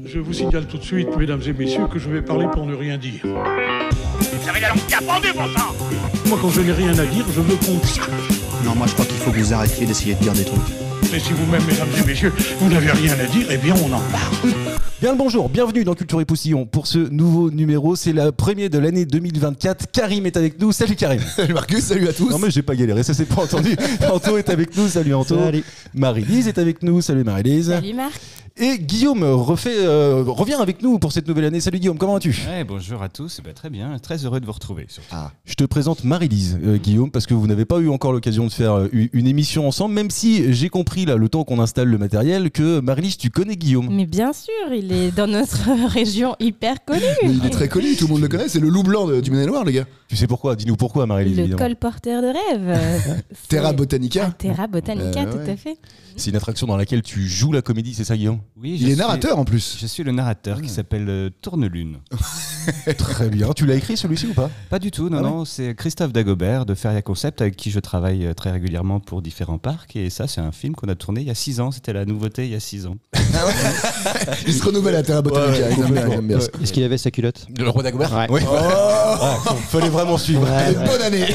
Je vous signale tout de suite, mesdames et messieurs, que je vais parler pour ne rien dire. Vous avez la langue bien pendue, bon sang. Moi, quand je n'ai rien à dire, je veux qu'on le sache. Non, moi je crois qu'il faut que vous arrêtiez d'essayer de dire des trucs. Mais si vous-même, mesdames et messieurs, vous n'avez rien à dire, eh bien, on en parle. Bien le bonjour, bienvenue dans Culture et Poussillon pour ce nouveau numéro, c'est le premier de l'année 2024. Karim est avec nous, salut Karim. Salut Marcus, salut à tous. Non mais j'ai pas galéré, ça c'est pas entendu. Anto est avec nous, salut Anto. Salut. Marie-Lise est avec nous, salut Marie-Lise. Salut Marc. Et Guillaume revient avec nous pour cette nouvelle année. Salut Guillaume, comment vas-tu ? Ouais, bonjour à tous, très bien, très heureux de vous retrouver. Surtout. Je te présente Marie-Lise, Guillaume, parce que vous n'avez pas eu encore l'occasion de faire une émission ensemble, même si j'ai compris là, le temps qu'on installe le matériel, que Marie-Lise, tu connais Guillaume. Mais bien sûr, il est dans notre région hyper connu. Mais il est très connu, tout le monde le connaît, c'est le loup blanc du Maine-et-Loire, les gars. Tu sais pourquoi ? Dis-nous pourquoi, Marie-Lise. Le évidemment. colporteur de rêve. Terra Botanica. Terra Botanica, Ouais. tout à fait. C'est une attraction dans laquelle tu joues la comédie, c'est ça Guillaume ? Oui, Il est narrateur en plus. Je suis le narrateur qui s'appelle Tournelune. Très bien. Tu l'as écrit celui-ci ou pas ? Pas du tout, non, Ah ouais non, c'est Christophe Dagobert de Feria Concept avec qui je travaille très régulièrement pour différents parcs. Et ça, c'est un film qu'on a tourné il y a 6 ans, c'était la nouveauté il y a 6 ans. Il se renouvelle à Terra Botanica, il aime bien. Est-ce qu'il avait sa culotte ? Le roi Dagobert ? Ouais. Oui. Fallait vraiment suivre. Bonne année.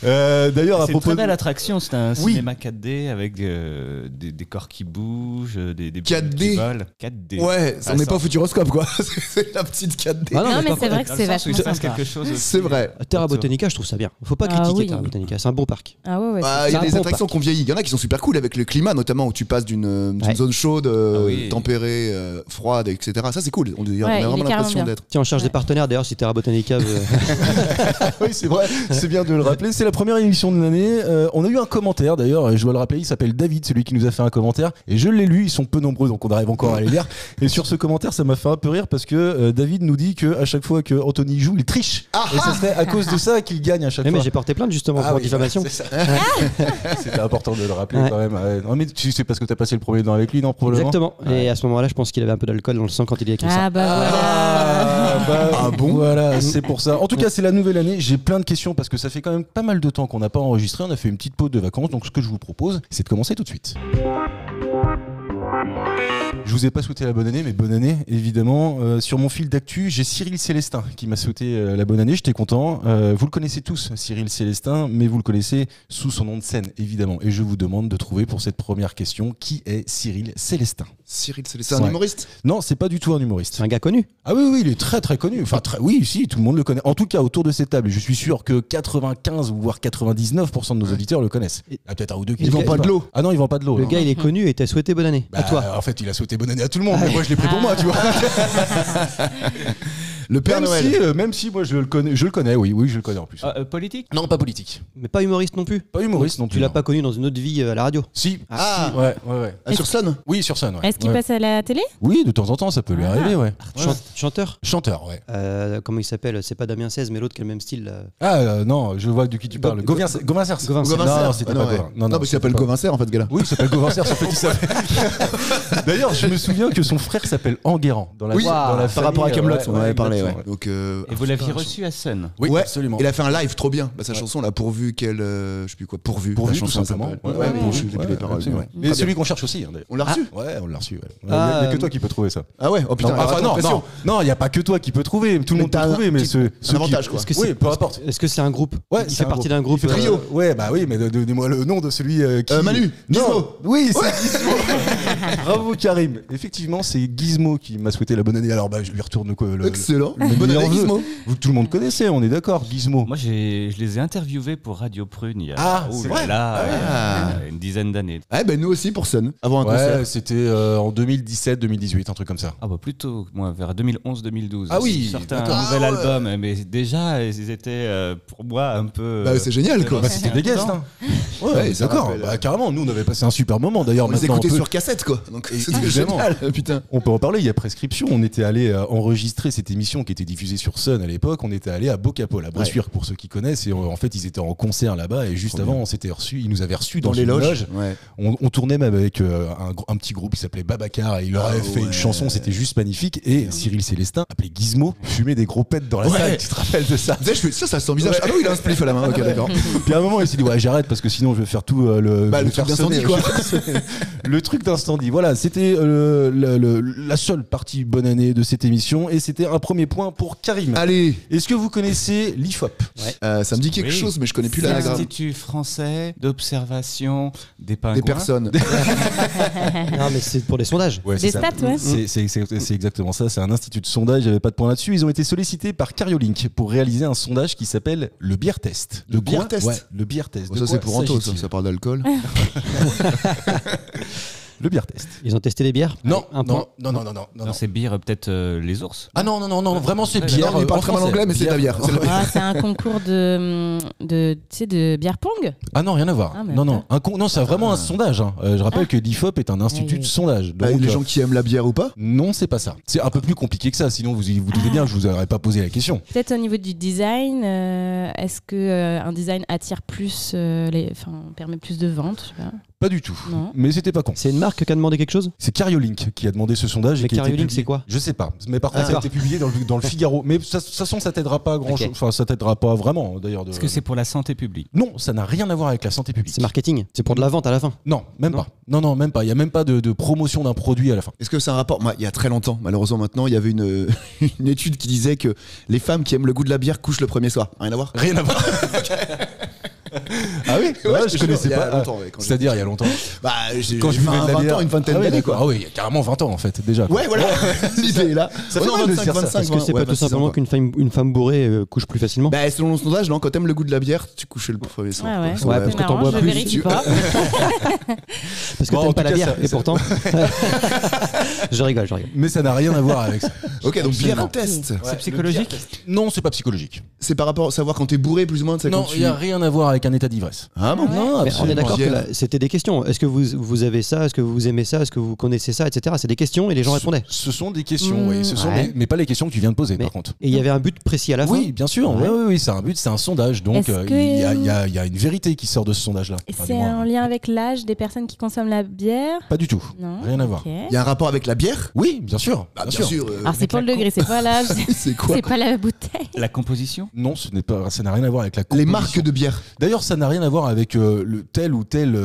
D'ailleurs, à C'est une propos très belle attraction, c'est un Oui. cinéma 4D avec des décors qui bougent, des 4D. qui volent. 4D. Ouais, on n'est ça- pas au Futuroscope quoi, c'est la petite 4D. Ah Non, mais pas c'est vrai que Dans c'est le sens où vachement il se passe sympa. quelque chose aussi. C'est vrai. Terra Botanica, je trouve ça bien. Faut pas Ah critiquer oui. Terra Botanica, c'est un bon parc. Ah ouais, ouais. Bah, il y c'est a un des bon attractions parc. qui ont vieilli. Il y en a qui sont super cool avec le climat, notamment où tu passes d'une Ouais. zone chaude, oui. tempérée, froide, etc. Ça c'est cool. On a Ouais, il est vraiment carrément l'impression bien. d'être. Tiens, on cherche Ouais. des partenaires d'ailleurs si Terra Botanica veut. Oui, c'est vrai, c'est bien de le rappeler. C'est la première émission de l'année. On a eu un commentaire d'ailleurs, et je dois le rappeler, il s'appelle David, celui qui nous a fait un commentaire. Et je l'ai lu, ils sont peu nombreux, donc on arrive encore à les lire. Et sur ce commentaire, ça m'a fait un peu rire parce que David nous dit qu'à chaque fois que Anthony joue, il triche. Et ça serait à cause de ça qu'il gagne à chaque Mais fois. j'ai porté plainte justement pour oui, diffamation. c'est ça. C'était important de le rappeler Ouais. quand même. Non, mais tu sais parce que t'as passé le premier temps avec lui, non, probablement. Exactement. Et à ce moment-là, je pense qu'il avait un peu d'alcool dans le sang quand il y a écrit ça. Ah bah voilà. Ah bon Voilà, c'est pour ça. En tout cas, c'est la nouvelle année. J'ai plein de questions parce que ça fait quand même pas mal de temps qu'on n'a pas enregistré. On a fait une petite pause de vacances. Donc, ce que je vous propose, c'est de commencer tout de suite. Je vous ai pas souhaité la bonne année, mais bonne année, évidemment. Sur mon fil d'actu, j'ai Cyril Célestin qui m'a souhaité la bonne année. J'étais content. Vous le connaissez tous, Cyril Célestin, mais vous le connaissez sous son nom de scène, évidemment. Et je vous demande de trouver pour cette première question qui est Cyril Célestin. Cyril, c'est un Ouais. humoriste. Non, c'est pas du tout un humoriste. C'est un gars connu. Ah oui, oui, il est très très connu. Enfin, oui, si, tout le monde le connaît. En tout cas, autour de cette table, je suis sûr que 95 voire 99% de nos auditeurs le connaissent. Ah, peut-être un ou deux qui Ils le vendent connaissent pas de l'eau. Ah non, ils vendent pas de l'eau. Le non. gars, il est connu et t'a souhaité bonne année. Bah, À toi. En fait, il a souhaité bonne année à tout le monde, mais moi je l'ai pris pour moi, tu vois. Le Père Noël. Même si moi je le connais, oui, je le connais en plus. Politique ? Non, pas politique. Mais pas humoriste non plus. Pas humoriste non plus. Tu l'as non. pas connu dans une autre vie à la radio. Si. Ah. Si, ouais. Ah, sur scène. Oui, sur scène, ouais. Est-ce qu'il Ouais. passe à la télé? Oui, de temps en temps, ça peut lui arriver, ouais. Chanteur. Chanteur, ouais. Comment il s'appelle ? C'est pas Damien 16, mais l'autre qui a le même style. là. Ah non, je vois de qui tu parles. Gauvin Cers. Gauvin Cers. Non, c'était pas Gauvin. Non, parce qu'il s'appelle c'était pas- Gauvin Cers en fait, ce gars-là. Oui, il s'appelle Gauvin Cers, en fait, il s'appelle. D'ailleurs, je me souviens que son frère s'appelle Enguerrand. Dans la, Oui, dans la par rapport à famille, Kaamelott, on avait parlé. exactement, Ouais. Donc, Et vous l'aviez reçu à Sun. Oui, ouais, absolument. il a fait un live trop bien. Bah, sa chanson là, pourvu qu'elle. Je sais plus quoi, pourvu. Pourvu, la chanson tout simplement. s'appelle. Ouais, Ouais, je sais plus les paroles. absolument. Ouais. Mais celui qu'on cherche aussi, hein, d'ailleurs. On l'a reçu. Ouais, on l'a reçu. Ouais. Il Ah, n'y a que toi qui peux trouver ça. Ah ouais, oh putain, Non, enfin, alors, attention. non, il n'y a pas que toi qui peux trouver. Tout le Mais monde peut t'as un trouver, mais petit- ceux qui- avantage, quoi. Est-ce que Oui, c'est- peu importe. Est-ce que c'est un groupe Ouais, Il c'est fait un partie groupe. d'un groupe. Il fait trio. Ouais, bah oui, mais donnez-moi le nom de celui qui. Manu, Non. Gizmo. Oui, c'est Gizmo. Bravo Karim. Effectivement, c'est Gizmo qui m'a souhaité la bonne année. Alors, bah, je lui retourne le. Excellent. le Bonne meilleur année, vœu. Gizmo. Vous, tout le monde connaissait, on est d'accord, Gizmo. Moi, je les ai interviewés pour Radio Prune il y a Ah, oh c'est là vrai là, Ah. il y a une dizaine d'années. Ah, ben nous aussi pour Sun, avant un concert. Ouais, c'était en 2017-2018, un truc comme ça. Ah bah plutôt, moi, vers 2011-2012. Ah oui, Ils sortaient un d'accord. nouvel Ah ouais. album, mais déjà, ils étaient pour moi un peu... Bah, c'est génial quoi. Bah, c'était des guests, hein. Ouais, ça d'accord. rappelle. Bah, carrément, nous on avait passé un super moment. D'ailleurs, On les maintenant, écoutait on peut- sur cassette quoi. Donc Et- c'était évidemment. génial. Putain. On peut en parler, il y a prescription. On était allé enregistrer cette émission qui était diffusée sur Sun à l'époque. On était allé à Bocapol, à Bressuire, pour ceux qui connaissent. Et en fait, ils étaient en concert là-bas. Et juste Trop avant, bien. on s'était reçus. Ils nous avaient reçus dans les une loges. loge. Ouais. On tournait même avec un petit groupe qui s'appelait Babacar. Et il leur avait fait une chanson. C'était juste magnifique. Et Cyril Célestin, appelé Gizmo, fumait des gros pets dans la Ouais. salle. Tu te rappelles de ça? Tu sais, je fais ça son visage. Ouais. Ah non, il a un spliff à la main. Ok, d'accord. Puis à un moment, il s'est dit ouais, j'arrête parce que sinon je vais faire tout le. Bah, je le vais faire truc d'incendie, sonner- quoi. Le truc d'incendie. dit. Voilà, c'était la seule partie bonne année de cette émission et c'était un premier point pour Karim. Allez, Est-ce que vous connaissez l'IFOP? ça me dit quelque Oui. chose, mais je connais plus l'anagramme. L'Institut français d'observation des pingouins. Des personnes. Non, mais c'est pour les sondages. Ouais, Des c'est ça. stats, ouais. C'est exactement ça, c'est un institut de sondage, il n'y avait pas de point là-dessus. Ils ont été sollicités par Cariolink pour réaliser un sondage qui s'appelle le Beer Test. Le quoi Beer Test Ouais, le Beer Test. De Ça, quoi c'est pour Anto, s'agit-il ça parle d'alcool. Le Beer Test. Ils ont testé les bières. Non, Un point. non. Non, c'est bière, peut-être les ours. Ah non, vraiment c'est bière. Non, il parle très mal anglais, mais c'est de la bière. C'est de la bière. Ah, c'est un concours tu sais, de bière pong. Ah non, rien à voir. Ah, mais Non, c'est vraiment un sondage. hein. Je rappelle que l'IFOP est un institut Oui. de sondage. Bah, Donc, les gens qui aiment la bière ou pas? non, c'est pas ça. C'est un peu plus compliqué que ça. Sinon, vous doutez bien que je vous aurais pas posé la question. Peut-être au niveau du design, est-ce que un design attire plus, permet plus de ventes, je sais pas. Pas du tout. Non. Mais c'était pas con. C'est une marque qui a demandé quelque chose. C'est Cariolink qui a demandé ce sondage. Mais et qui a été Cariolink, publié. c'est quoi? Je sais pas. Mais par contre, ça a D'accord. été publié dans le Figaro. Mais de toute façon, ça t'aidera pas grand chose. Ok. Enfin, ça t'aidera pas vraiment d'ailleurs. Est-ce que c'est pour la santé publique? Non, ça n'a rien à voir avec la santé publique. C'est marketing. C'est pour de la vente à la fin. Non, même Non. pas. Non, même pas. Il y a même pas de promotion d'un produit à la fin. Est-ce que c'est un rapport? Moi, il y a très longtemps, malheureusement maintenant, il y avait une étude qui disait que les femmes qui aiment le goût de la bière couchent le premier soir. Rien à voir? Rien à voir. Ah oui, Ouais, je connaissais il y a pas. longtemps, ouais, quand C'est-à-dire il y a longtemps. Bah, j'ai Quand je fait buvais de la 20 bière, ans, une vingtaine ah oui, d'années, d'accord. quoi. Ah oui, il y a carrément 20 ans en fait déjà. Ouais, voilà. L'idée est là. Ça Ouais, fait non, mal de 25, dire ça. 25, Est-ce que c'est ouais, pas tout 26 ans, simplement quoi. qu'une femme bourrée couche plus facilement? Bah, selon le sondage, non, quand t'aimes le goût de la bière, tu couches le premier soir. Ouais, quoi. Ouais, parce que t'en marrant, bois je plus, vérifie tu- pas. Parce que Bon, en t'aimes pas tout la cas, bière. ça- Et pourtant. Je rigole. Mais ça n'a rien à voir avec ça. Ok, donc Absolument. bière test. C'est psychologique? Non, c'est pas psychologique. C'est par rapport à savoir quand t'es bourré, plus ou moins, de ça, Non, quand il n'y a rien à voir avec un état d'ivresse. Ah bon? Non, Mais on est d'accord que Bière. là, c'était des questions. Est-ce que vous avez ça? Est-ce que vous aimez ça? Est-ce que vous connaissez ça? Etc. C'est des questions et les gens répondaient. Ce sont des questions, oui. Ce sont Ouais. mais pas les questions que tu viens de poser, Mais- par contre. Et il y avait un but précis à la fin. Oui, bien sûr. Ouais. Oui, c'est un but, c'est un sondage. Donc, Est-ce que- il y a une vérité qui sort de ce sondage-là. Enfin, du C'est moins, en lien avec l'âge des personnes qui consomment la bière? Pas du tout. Non. Rien à voir. Ok. Il y a un rapport avec la bière? Oui, bien sûr. Bah, bien sûr. Alors c'est pas le degré, c'est pas l'âge, C'est quoi? c'est pas la bouteille. La composition? Non, ça n'a rien à voir avec la Les composition. marques de bière. D'ailleurs, ça n'a rien à voir avec telle ou telle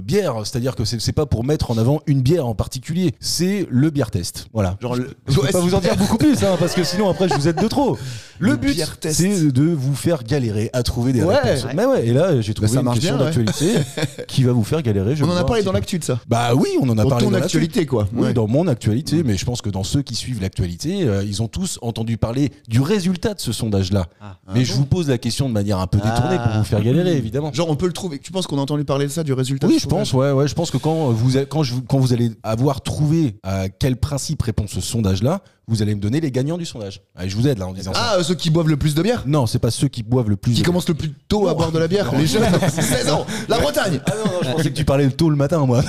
bière. C'est-à-dire que c'est pas pour mettre en avant une bière en particulier. C'est le beer test. Voilà. Genre le- Je peux Ouais, pas vous en dire beaucoup plus, hein, parce que sinon après je vous aide de trop. Le Le but, beer test. c'est de vous faire galérer à trouver des Ouais. réponses. Mais ouais, et là j'ai trouvé ça une marche question bien, ouais. d'actualité qui va vous faire galérer. je On vais en a voir parlé si- dans l'actu de ça. Bah oui, on en a Dans parlé ton dans actualité, quoi. Oui, Ouais. dans mon actualité, mais je pense que dans ceux qui suivent l'actualité, ils ont tous entendu parler du résultat de ce sondage-là. Mais je vous pose la question de manière un peu détournée pour vous faire galérer, évidemment. Genre, on peut le trouver. Tu penses qu'on a entendu parler de ça, du résultat? Oui, de je ce pense, sondage ouais, je pense que quand vous allez avoir trouvé à quel principe répond ce sondage-là, vous allez me donner les gagnants du sondage. Allez, je vous aide là en disant ça. Ah, ceux qui boivent le plus de bière? Non, c'est pas ceux qui boivent le plus. Qui de- commencent le plus tôt à boire de la bière? Les jeunes, 16 ans, la Bretagne. Ah non, je pensais que tu parlais tôt le matin, moi.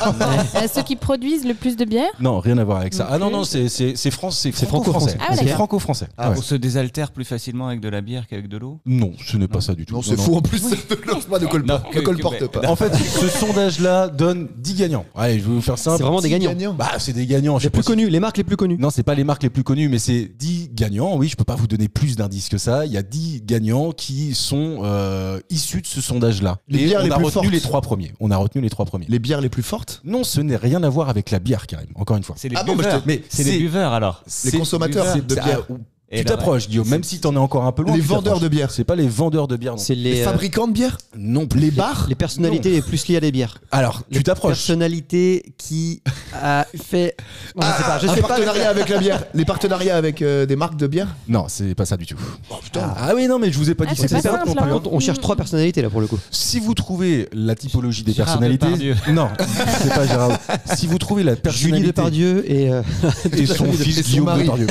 Ceux qui produisent le plus de bière? Non, rien à voir avec ça. Non Ah non, plus. non, c'est franco-français. franco-français. Ah, C'est d'accord. franco-français. Ah, Ouais. on se désaltère plus facilement avec de la bière qu'avec de l'eau? Non, ce n'est pas ça du tout. Non, c'est faux en plus. Ne lance pas, ne Non, colporte pas. En fait, ce sondage-là donne 10 gagnants. Allez, je vais vous faire simple. C'est vraiment des gagnants. Bah, c'est des gagnants. je Les sais plus pas si- connus, les marques les plus connues. Non, c'est pas les marques les plus connues, mais c'est 10 gagnants. Oui, je peux pas vous donner plus d'indices que ça. Il y a 10 gagnants qui sont issus de ce sondage-là. Les Et bières on les a plus retenu fortes. les 3 premiers. On a retenu les 3 premiers. Les bières les plus fortes? Non, ce n'est rien à voir avec la bière, Karim. Encore une fois. C'est les Ah bon, mais buveurs. Mais c'est les buveurs alors. Les consommateurs c'est- de c'est- bière. Et Tu là, t'approches, Guillaume, même si t'en es encore un peu loin. Les tu vendeurs t'approches. de bière. C'est pas les vendeurs de bière, non. C'est Les les fabricants de bière? Non plus. Les bars? les personnalités les plus liées à des bières. Alors, tu t'approches. Personnalité qui a fait. Non, je Un sais pas. partenariat avec la bière. Les partenariats avec des marques de bière? Non, c'est pas ça du tout. Oh putain. Ah oui, non, mais je vous ai pas Ah, dit c'est que c'était pas ça. simple, non plus. hein. On cherche 3 personnalités là pour le coup. Si vous trouvez la typologie des Gérard personnalités, Depardieu. non, c'est pas Gérard. Si vous trouvez la Julie personnalité Depardieu et et son fils Et son Guillaume mari. Depardieu.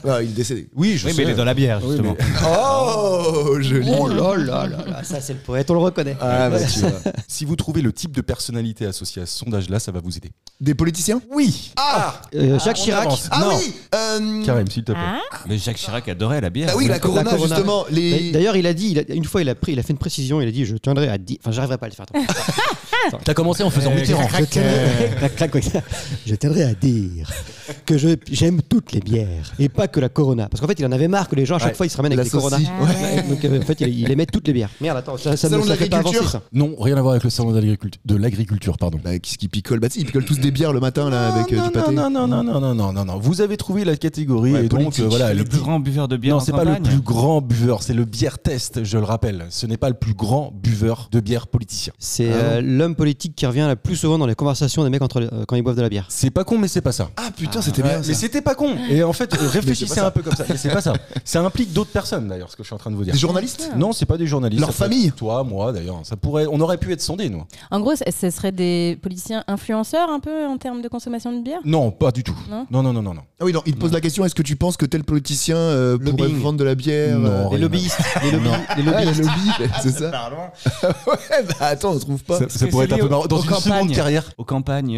Ah, il est décédé. Oui, je Oui, sais. mais il est dans la bière, Oui, justement. mais- Oh, joli. oh là là là là, ça c'est le poète, on le reconnaît. Ah, bah, tu vois. Si vous trouvez le type de personnalité associé à ce sondage-là, ça va vous aider. Des politiciens? Oui. Jacques on Chirac. avance. Ah Non. oui. Karim, s'il te plaît. Ah, Mais Jacques Chirac adorait la bière. Ah oui, la Corona, Corona. justement. Les... D'ailleurs, il a dit, une fois, il a fait une précision, il a dit, je tiendrai à 10. Enfin, j'arriverai pas à le faire. Attends. T'as commencé en faisant Mitterrand. Je tiendrais à dire que j'aime toutes les bières et pas que la Corona. Parce qu'en fait, il en avait marre que les gens à chaque fois ils se ramènent avec des Corona. Ouais. Donc en fait, il aimait toutes les bières. Merde, attends, ça Salon ne de fait pas avancer l'agriculture. ça. Non, rien à voir avec le salon de l'agriculture, pardon. Bah, qu'est-ce qu'ils picolent? Bah, si, ils picolent tous des bières le matin là avec du pâté. Non. Vous avez trouvé la catégorie Ouais, et donc politique. voilà. Le plus grand buveur de bière Non, en c'est pas le campagne. plus grand buveur, c'est le bière test, je le rappelle. Ce n'est pas le plus grand buveur de bière politicien. C'est l'homme politique qui revient le plus souvent dans les conversations des mecs quand ils boivent de la bière. C'est pas con, mais c'est pas ça. Ah putain, c'était bien. Mais Ça. c'était pas con. Et en fait, réfléchissez ça. un peu comme ça. Mais c'est pas ça. Ça implique d'autres personnes d'ailleurs, ce que je suis en train de vous dire. Des journalistes? Non, c'est pas des journalistes. Leur Ça peut famille? être toi, moi d'ailleurs. Ça pourrait. On aurait pu être sondés, nous. En gros, ce serait des politiciens influenceurs un peu en termes de consommation de bière. Non, pas du tout. Non. Non. Ah oui, non, il te pose la question, est-ce que tu penses que tel politicien pourrait Lobbying. vendre de la bière? Non, Les rien. lobbyistes. Les Ah, les lobbies, c'est ça. Pardon. Ouais, bah attends, on trouve pas. Ça pourrait être un peu marrant. Dans une seconde carrière. Aux campagnes.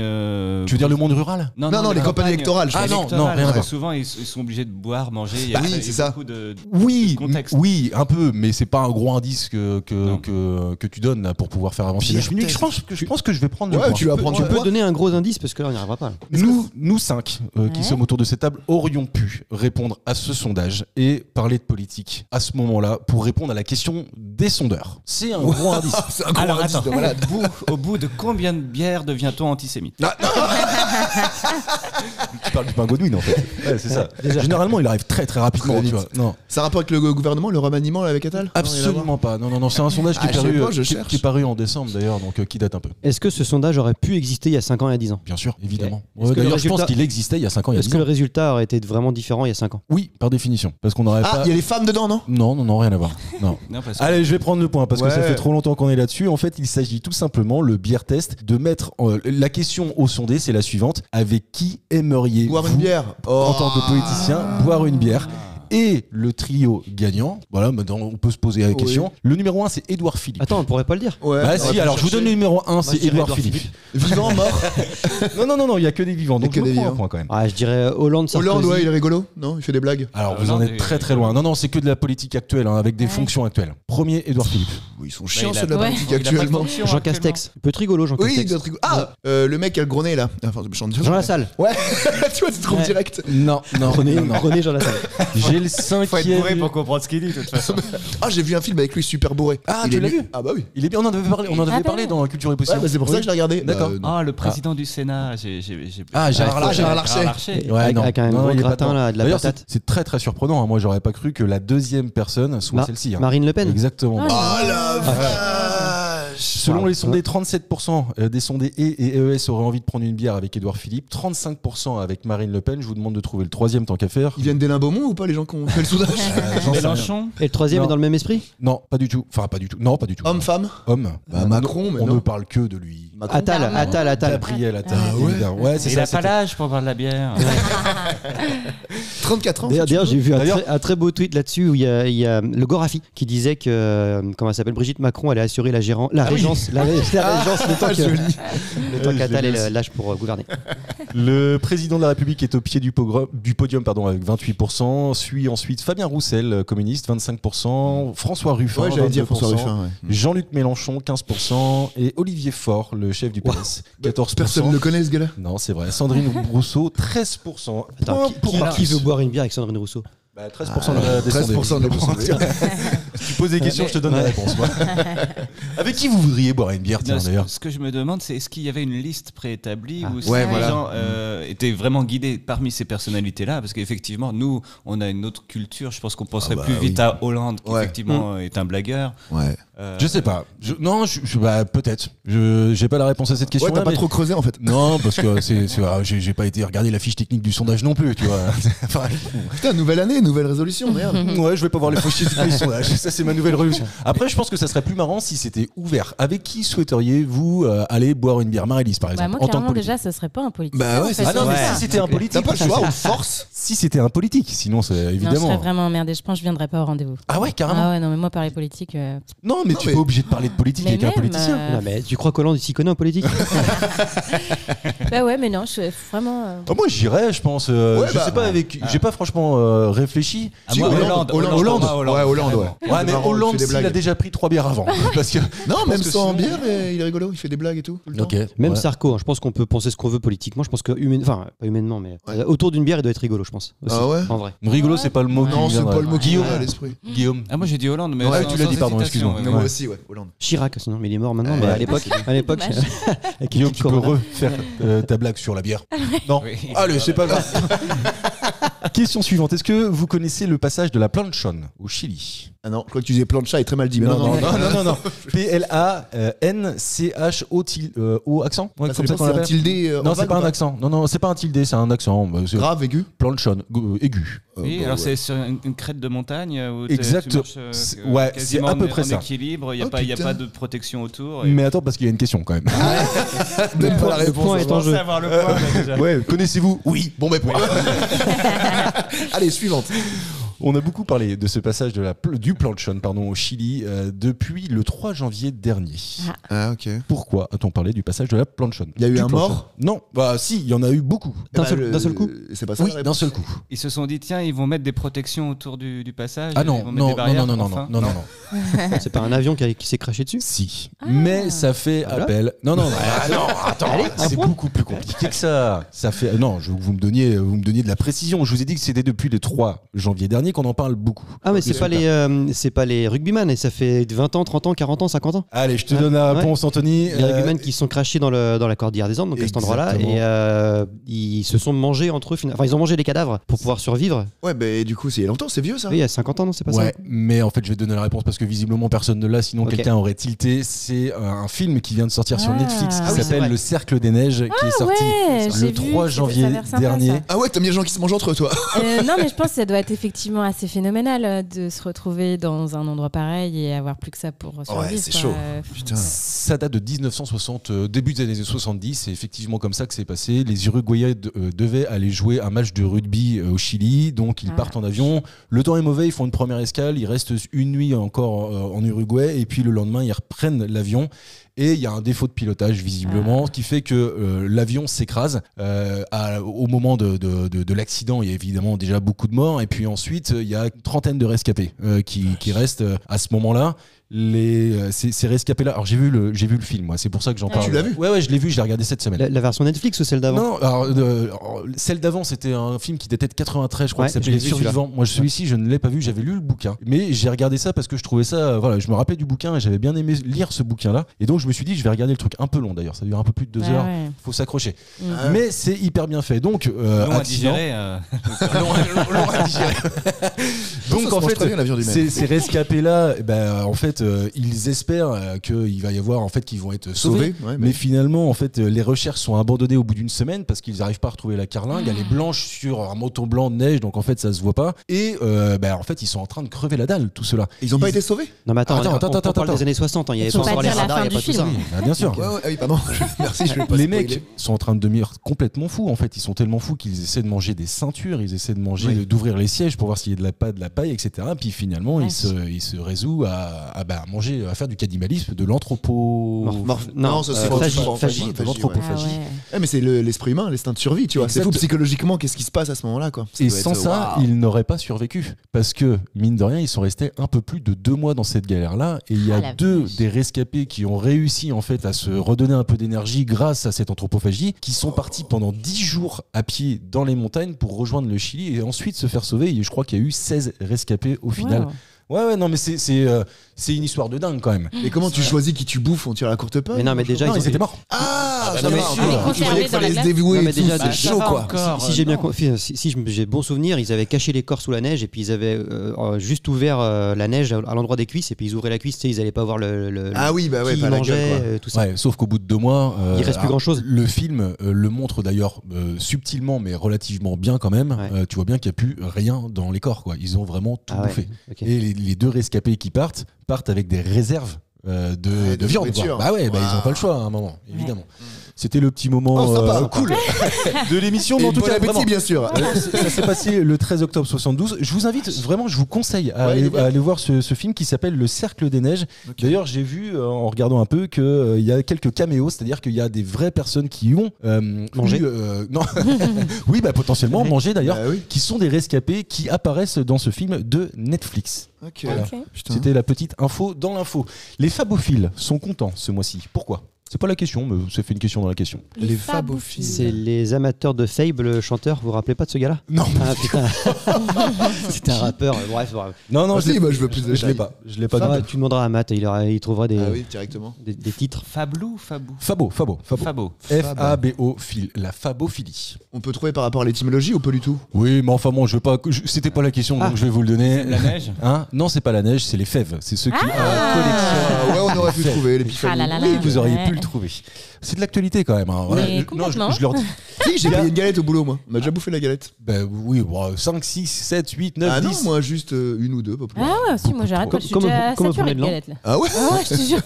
Tu veux dire le monde rural? Non, les campagnes électorales, je Ah pense. non, électorales, rien à ouais. voir. Souvent, ils sont obligés de boire, manger. Il y Bah a oui, il y a c'est ça. beaucoup de Oui, contexte. oui, un peu, mais c'est pas un gros indice Non. que tu donnes là, pour pouvoir faire avancer le Bière chemin. test. Je pense que je vais prendre le Ouais, point. tu vas prendre Tu du peux poids. donner un gros indice parce que là on n'y arrivera pas. Nous 5 qui sommes autour de cette table aurions pu répondre à ce sondage et parler de politique à ce moment-là pour répondre à la question des sondeurs. C'est un gros indice. C'est un gros Alors indice attends, de malade. au bout de combien de bières devient-on antisémite? Tu parles du pain Godwin en fait. Ouais, c'est ça. Généralement, il arrive très très rapidement. Très Tu vite. vois. Non, Ça a rapport avec le gouvernement, le remaniement là, avec Attal? absolument pas. Non, c'est un sondage qui est Ah, je sais paru, pas, je cherche. qui est paru en décembre d'ailleurs, donc qui date un peu. Est-ce que ce sondage aurait pu exister il y a 5 ans et il y a 10 ans? Bien sûr, évidemment. Est-ce que le D'ailleurs, je pense résultat- qu'il existait il y a 5 ans, il y a Est-ce 10 que ans. le résultat aurait été vraiment différent il y a 5 ans? Oui, par définition. Parce qu'on n'aurait Ah, pas. il y a les femmes dedans, non? Non, rien à voir. Non. Non, parce que Allez, je vais prendre le point parce que ça Ouais. fait trop longtemps qu'on est là-dessus. En fait, il s'agit tout simplement, le beer test, de mettre la question au sondé, c'est la suivante. Avec qui aimeriez-vous, Boire une bière. en tant que politicien, boire une bière? Et le trio gagnant, voilà, maintenant on peut se poser la question. Le numéro 1, c'est Édouard Philippe. Attends, on pourrait pas le dire. Ouais. Bah on aurait si, pu alors je vous chercher. donne le numéro 1, c'est je dirais Édouard Édouard Philippe. Vivant, mort. Non, il y a que des vivants, donc Que je me des prends un vivants. point quand même. Ah, je dirais Hollande, Sarkozy. Hollande, ouais, il est rigolo. Non, il fait des blagues. Alors vous non, en êtes mais- très très loin. Non, c'est que de la politique actuelle, hein, avec des fonctions actuelles. Premier, Édouard Philippe. Oui, ils sont chiants il a- ceux de la Ouais. politique il a pas de actuellement. fonction Jean actuellement. Castex. Peut être rigolo, Jean Oui, Castex. d'autres rigolo. Ah, le mec qui a le gros nez là. Enfin, je chante Jean Lassalle. Ouais, tu vois, tu te trompes direct. Non. René Jean Lassalle. J'ai le Faut être bourré cinquième. pour comprendre ce qu'il dit, de toute façon. Ah, j'ai vu un film avec lui super bourré. Ah, Il tu est l'as nul. vu? Ah bah oui. Il est bien, on en avait parlé, bah dans Culture et Possible. Ouais, bah, c'est pour ça que je l'ai regardé. D'accord. Bah, non. Ah, le président du Sénat. Ah, Gérard Larcher. Gérard Larcher. Ouais, non. Avec un Non, gros il est pas gratin, dedans. là, de la D'ailleurs, patate. c'est très très surprenant. Hein. Moi, j'aurais pas cru que la deuxième personne soit celle-ci. Hein. Marine Le Pen. Exactement. Ah, Oh la vache. Selon les sondés, 37% des sondés et EES auraient envie de prendre une bière avec Édouard Philippe, 35% avec Marine Le Pen. Je vous demande de trouver le troisième tant qu'à faire. Ils viennent d'Hénin Beaumont ou pas, les gens qui ont fait le soudage? J'en sais rien. Mélenchon. Et le troisième Non. est dans le même esprit? Non, pas du tout. Enfin, pas du tout. Non, pas du tout. Homme, femme? Homme. Bah, Macron, mais on non. ne parle que de lui. Attal. Gabriel Attal. Ah ouais. évidemment. Ouais, c'est Il ça. a pas c'était- l'âge pour boire de la bière. 34 ans. D'ailleurs, j'ai vu D'ailleurs- un très beau tweet là-dessus où il y a le Gorafi qui disait que, comment elle s'appelle, Brigitte Macron allait assurer la régence, la régence le temps Ah, joli. qu'Attal j'ai ait vu aussi. l'âge pour gouverner. Le président de la République est au pied du podium avec 28%. Suit ensuite Fabien Roussel, communiste, 25%. François Ruffin, Ouais, j'allais dire 22%. François Ruffin. Ouais. Jean-Luc Mélenchon, 15%. Et Olivier Faure, le chef du PS, 14%. Personne ne le connaît, ce gars-là. Non, c'est vrai. Sandrine Rousseau, 13%. Attends, Point pour qui Marcus. veut boire une bière avec Sandrine Rousseau? Bah, 13% des 13% de la sondés. Si tu poses des questions, je te donne la réponse. Moi. Avec qui vous voudriez boire une bière, tiens, Non, d'ailleurs? ce que je me demande, c'est est-ce qu'il y avait une liste préétablie ou si Ouais, les voilà. gens étaient vraiment guidés parmi ces personnalités-là? Parce qu'effectivement, nous, on a une autre culture. Je pense qu'on penserait plus vite à Hollande, qui Ouais. effectivement est un blagueur. Ouais. Je sais pas. Bah, peut-être. J'ai pas la réponse à cette question. Ouais, t'as pas trop creusé en fait. Non, parce que j'ai pas été regarder la fiche technique du sondage non plus, tu vois. Enfin, Putain, nouvelle année, nouvelle résolution, merde. ouais, je vais pas voir les fiches techniques du sondage. Ça, c'est ma nouvelle résolution. Après, je pense que ça serait plus marrant si c'était ouvert. Avec qui souhaiteriez-vous aller boire une bière? Marie-Lise, par Bah, exemple, moi, en tant que clairement, politique. déjà, ce serait pas un politique. Bah ouais, c'est Ah ça. non, mais ça. si c'était un politique, T'as pas le choix, on force. si c'était un politique, sinon c'est Non, je évidemment. serais vraiment emmerdée. Je pense que je viendrais pas au rendez-vous. Ah ouais, carrément. Ah ouais, non, mais moi, parler politique. Non, mais tu es pas obligé de parler de politique Mais avec un même, politicien. Non, mais tu crois qu'Hollande s'y connaît en politique? Bah ouais, mais non, je suis vraiment. Ah, moi j'irais, je pense. Ouais, je bah, sais pas, avec. J'ai pas franchement réfléchi. Ah, moi, Hollande. Ouais, Hollande, ouais. Ouais, mais marrant, il Hollande, fait des s'il a blagues. déjà pris 3 bières avant. Parce que. Non, même que sans sinon- bière, il est rigolo, il fait des blagues et tout. tout le temps. Ok. Même ouais. Sarko, hein, je pense qu'on peut penser ce qu'on veut politiquement. Je pense que enfin, pas humainement, mais autour d'une bière, il doit être rigolo, je pense. Aussi, Ah ouais en vrai. Rigolo, c'est pas le mot. Non, qui c'est me pas le mot qui Guillaume. vient à l'esprit. Guillaume. Ah, moi j'ai dit Hollande, mais Ouais, sans- tu l'as dit, sans pardon, hésitation, excuse-moi. Mais ouais. moi aussi, ouais, Hollande. Chirac, sinon, mais il est mort maintenant. Mais Ouais. à l'époque, Dommage. avec Guillaume, une tu peux Corona. refaire ta blague sur la bière. Non. Oui. Allez, c'est pas grave. Question suivante. Est-ce que vous connaissez le passage de la Planchon au Chili? Ah non, je crois que tu disais plancha est très mal dit. Mais Non. P-L-A-N-C-H-O accent. Ouais, Ah, comme ça qu'on c'est un l'appelle. tilde. Non, c'est pas un accent. Non, c'est pas un tilde, c'est un accent. C'est Grave, aigu. Planchon, aigu. Oui, Bon, alors ouais. c'est sur une crête de montagne où Exact. tu marches, Ouais, quasiment c'est à peu en- près en ça. équilibre, il n'y a, Oh, pas- y a putain. pas de protection autour. et- Mais attends, parce qu'il y a une question quand même. Donne pas la Le point réponse. est en jeu. avoir le point, là, déjà. Ouais, connaissez-vous? Oui. Bon, ben point. Allez, suivante. On a beaucoup parlé de ce passage du Planchon au Chili depuis le 3 janvier dernier. Ah, ok. Pourquoi a-t-on parlé du passage de la Planchon? Il y a eu Du un Planchon. mort? Non, bah si, il y en a eu beaucoup. D'un seul coup? C'est pas ça Oui, la d'un réponse seul coup. Ils se sont dit, tiens, ils vont mettre des protections autour du passage. Ah ils non, vont mettre des barrières, non, enfin. C'est pas un avion qui s'est craché dessus? Si. Mais ça fait Voilà. appel. Non, attends, c'est beaucoup plus compliqué que ça. Ça fait. Non, je veux que vous me donniez de la précision. Je vous ai dit que c'était depuis le 3 janvier dernier qu'on en parle beaucoup. Ah, mais c'est pas les rugbyman, et ça fait 20 ans, 30 ans, 40 ans, 50 ans. Allez, je te donne la Ouais. réponse, Anthony. Les rugbyman qui se sont crachés dans la cordillère des Andes, donc à cet endroit-là, et ils se sont mangés entre eux. Enfin, ils ont mangé les cadavres pour pouvoir survivre. Ouais, bah du coup, c'est il y a longtemps, c'est vieux ça. Oui, il y a 50 ans, non, c'est pas Ouais, ça? mais en fait, je vais te donner la réponse parce que visiblement personne ne l'a, sinon Ok. quelqu'un aurait tilté. C'est un film qui vient de sortir sur Ah. Netflix qui Ah oui, c'est s'appelle vrai. Le Cercle des Neiges, qui est sorti ouais, j'ai le vu, 3 ça janvier a l'air sympa, dernier. ça. Ah ouais, t'as mis les gens qui se mangent entre eux, toi. Non, mais je pense que ça doit être effectivement assez phénoménal de se retrouver dans un endroit pareil et avoir plus que ça pour survivre. c'est quoi. chaud. Putain. Ça date de 1960, début des années 70. C'est effectivement comme ça que c'est passé. Les Uruguayens devaient aller jouer un match de rugby au Chili, donc ils partent en avion. Le temps est mauvais, ils font une première escale, ils restent une nuit encore en Uruguay, et puis le lendemain ils reprennent l'avion. Et il y a un défaut de pilotage visiblement, qui fait que l'avion s'écrase. Au moment de l'accident, il y a évidemment déjà beaucoup de morts. Et puis ensuite, il y a une trentaine de rescapés qui restent à ce moment-là. Ces rescapés-là. Alors j'ai vu le film, moi. C'est pour ça que j'en parle. Tu l'as vu ? Ouais, je l'ai vu. Je l'ai regardé cette semaine. La version Netflix ou celle d'avant? Non, alors, celle d'avant, c'était un film qui datait de 93, je crois, Ouais, qui s'appelait je l'ai Les vu, Survivants. Moi, celui-ci, je ne l'ai pas vu, j'avais lu le bouquin. Mais j'ai regardé ça parce que je trouvais ça. Voilà, je me rappelais du bouquin et j'avais bien aimé lire ce bouquin-là. Et donc, je me suis dit, je vais regarder le truc un peu long d'ailleurs. Ça dure un peu plus de 2 heures. Ouais. Faut s'accrocher. Ah. Mais c'est hyper bien fait. Donc, Long à accident. digérer. Long à digérer. Donc, Ça se en mange fait, très bien, la viande humaine. ces rescapés-là, en fait, ils espèrent qu'il va y avoir, en fait, qu'ils vont être sauvés. Ouais, Mais finalement, en fait, les recherches sont abandonnées au bout d'une semaine parce qu'ils n'arrivent pas à retrouver la carlingue. Elle est blanche sur un manteau blanc de neige, donc en fait, ça se voit pas. Et en fait, ils sont en train de crever la dalle, tout cela. Ils ont pas été sauvés ? Non, mais attends, Attends, on parle des années 60, hein, il y avait Faut pas pas encore les dire la radars, fin il n'y a du pas tout ça. film. Ah, bien sûr. Ouais, ah oui, pardon. Merci, je vais pas Les spoiler. mecs sont en train de devenir complètement fous. En fait, ils sont tellement fous qu'ils essaient de manger des ceintures, ils essaient de manger, Oui. d'ouvrir les sièges pour voir s'il y a de la paille, etc. Puis finalement, Ouais. ils se résout à manger, à faire du cannibalisme, de l'anthropo. Non, ça, c'est phagie, phagie, phagie. l'anthropophagie. Ah ouais. Mais c'est l'esprit humain, l'instinct de survie, tu vois. C'est Exact. fou psychologiquement, qu'est-ce qui se passe à ce moment-là, quoi. Et doit sans être, ça, waouh. ils n'auraient pas survécu. Parce que, mine de rien, ils sont restés un peu plus de 2 mois dans cette galère-là. Et il y Ah, a la 2 vache. des rescapés qui ont réussi, en fait, à se redonner un peu d'énergie grâce à cette anthropophagie, qui sont partis pendant 10 jours à pied dans les montagnes pour rejoindre le Chili et ensuite se faire sauver. Et je crois qu'il y a eu 16 rescapés au final. Wow. Ouais, non, mais c'est une histoire de dingue quand même. Et comment tu choisis qui tu bouffes ? On tire la courte paille ? Mais non, mais déjà, Non, ils ils ont étaient morts. Ah, bah ça non, va. mais Je ils étaient croyais conservés qu'il fallait dans se la dévouer Non, et mais tout, déjà, c'est chaud, quoi. si j'ai bon souvenir, ils avaient caché les corps sous la neige et puis ils avaient juste ouvert la neige à l'endroit des cuisses et puis ils ouvraient la cuisse, tu sais, ils allaient pas voir le Ah oui, bah ouais, qui pas la gueule, mangeait, quoi. tout ça. Ouais, sauf qu'au bout de 2 mois, Il reste plus grand-chose. Le film le montre d'ailleurs subtilement, mais relativement bien quand même. Ouais. Tu vois bien qu'il n'y a plus rien dans les corps, quoi. Ils ont vraiment tout Ah ouais, bouffé. ok. Et les 2 rescapés qui partent avec des réserves de viande. nourriture. Quoi. Bah ouais, Waouh. ils n'ont pas le choix à un moment, évidemment. C'était le petit moment Oh, sympa, cool. de l'émission. Mais Et en tout bon cas, appétit, vraiment, bien sûr. ça s'est passé le 13 octobre 72. Je vous invite, vraiment, je vous conseille à aller voir ce film qui s'appelle Le Cercle des Neiges. Okay. D'ailleurs, j'ai vu en regardant un peu qu'il y a quelques caméos, c'est-à-dire qu'il y a des vraies personnes qui ont Mangé. non, oui, bah potentiellement mangé d'ailleurs, Bah oui. qui sont des rescapés qui apparaissent dans ce film de Netflix. Ok. Voilà. Putain. C'était la petite info dans l'info. Les fabophiles sont contents ce mois-ci. Pourquoi ? C'est pas la question, mais ça fait une question dans la question. Les fabophiles. C'est les amateurs de Fable, le chanteur. Vous vous rappelez pas de ce gars-là? Non. Ah putain. C'était un rappeur. Bref. Non, Ah, si, moi, je veux plus de je l'ai détails. pas. Je l'ai pas. Ah, du tout. tu demanderas à Matt, il trouvera des, Ah oui, directement. des titres. Fablou ou Fabou Fabo. Fabo. F-A-B-O, la fabophilie. On peut trouver par rapport à l'étymologie ou pas du tout? Oui, mais enfin bon, je veux pas. C'était pas la question, donc je vais vous le donner. La neige Hein? Non, c'est pas la neige, c'est les fèves. C'est ceux qui collectionnent. Ah, ouais, on aurait pu Fèves. trouver l'épiphanie. Ah là là là. Oui, vous auriez Ouais. pu le trouver. C'est de l'actualité quand même. Hein. Mais Non, complètement. je leur dis. Si, j'ai payé une galette au boulot, moi. On m'a déjà bouffé la galette. Ben oui, 5, 6, 7, 8, 9, Ah 10. non, moi, juste une ou deux, pas plus. Ah ouais, si, moi j'arrête pas. Je suis déjà Comme au saturée premier de de l'an. galettes là. Ah ouais? Ah ouais, je te jure.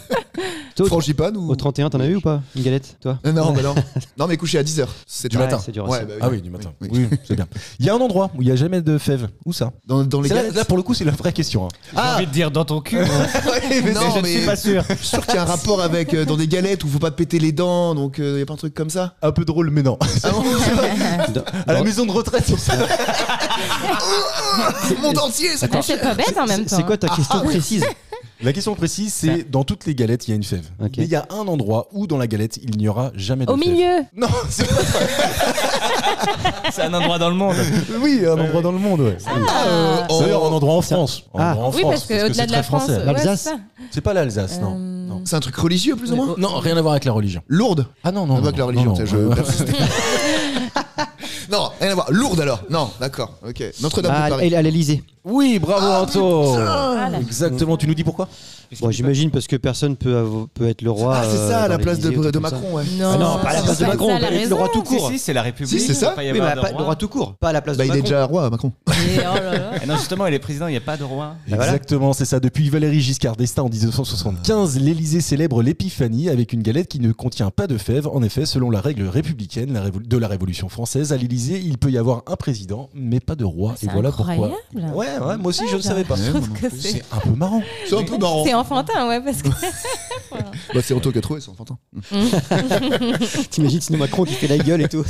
Toi, Frangipane ou. au 31, t'en as eu ou pas? Une galette, toi? Non, bah non. Non, mais couché à 10h. C'est Du matin. C'est dur. Ouais, aussi. bah Ah oui, du matin. Oui. Oui, c'est bien. Il y a un endroit où il n'y a jamais de fèves. Où ça? Dans les C'est là, galettes. là, pour le coup, c'est la vraie question. Hein. J'ai envie de dire dans ton cul. Ouais, mais Non, non, je ne suis pas sûr. Je suis sûr qu'il y a un rapport avec dans des galettes où faut pas péter les dents, donc il y a pas un truc comme ça. Un peu drôle, mais non. Ah bon À la maison de retraite, c'est ça. Mon dentier, ça Ah, c'est pas bête en même temps. C'est quoi ta question précise? La question précise, c'est dans toutes les galettes, il y a une fève. Ok. Mais il y a un endroit où dans la galette, il n'y aura jamais de Au fève. milieu. Non, c'est pas C'est un endroit dans le monde. Oui, un endroit dans le monde, ouais. D'ailleurs, un endroit en France. Un Ah. endroit en Oui, France, parce que au-delà c'est de la très France, français. ouais, L'Alsace. c'est ça. C'est pas l'Alsace, non. C'est un truc religieux, plus ou moins. Non, rien à voir avec la religion. Lourde. Ah non, non. Rien à voir avec la religion, non, ça, je non. persiste. Non, rien à voir. Lourde alors. Non, d'accord. Ok. Notre-Dame de Ah, Paris. à l'Elysée. Oui, bravo Anto. Ah, là. Exactement, tu nous dis pourquoi? Bon, j'imagine parce que personne peut être le roi. Ah, c'est ça, à dans la place l'Élysée, de tout comme ça. Macron, ouais. Non, non, pas à la place de c'est Macron, ça, la le raison. roi tout court. Si, c'est la République. Si, c'est ça. Il peut pas y Oui, mais avoir de le roi. roi tout court, pas à la place Bah, de il est Macron. déjà roi, Macron. Et oh là là. Ah non, justement, il est président, il n'y a pas de roi. Exactement, c'est ça. Depuis Valéry Giscard d'Estaing en 1975, l'Élysée célèbre l'épiphanie avec une galette qui ne contient pas de fèves. En effet, selon la règle républicaine de la Révolution française, à l'Élysée, il peut y avoir un président, mais pas de roi. C'est Et voilà incroyable. pourquoi. Ouais, moi aussi, je ne savais pas. Je trouve que C'est un peu marrant. C'est un peu marrant. C'est enfantin, ouais, parce que. Bah, c'est Anto qui a trouvé, c'est enfantin. T'imagines sinon Macron qui fait la gueule et tout.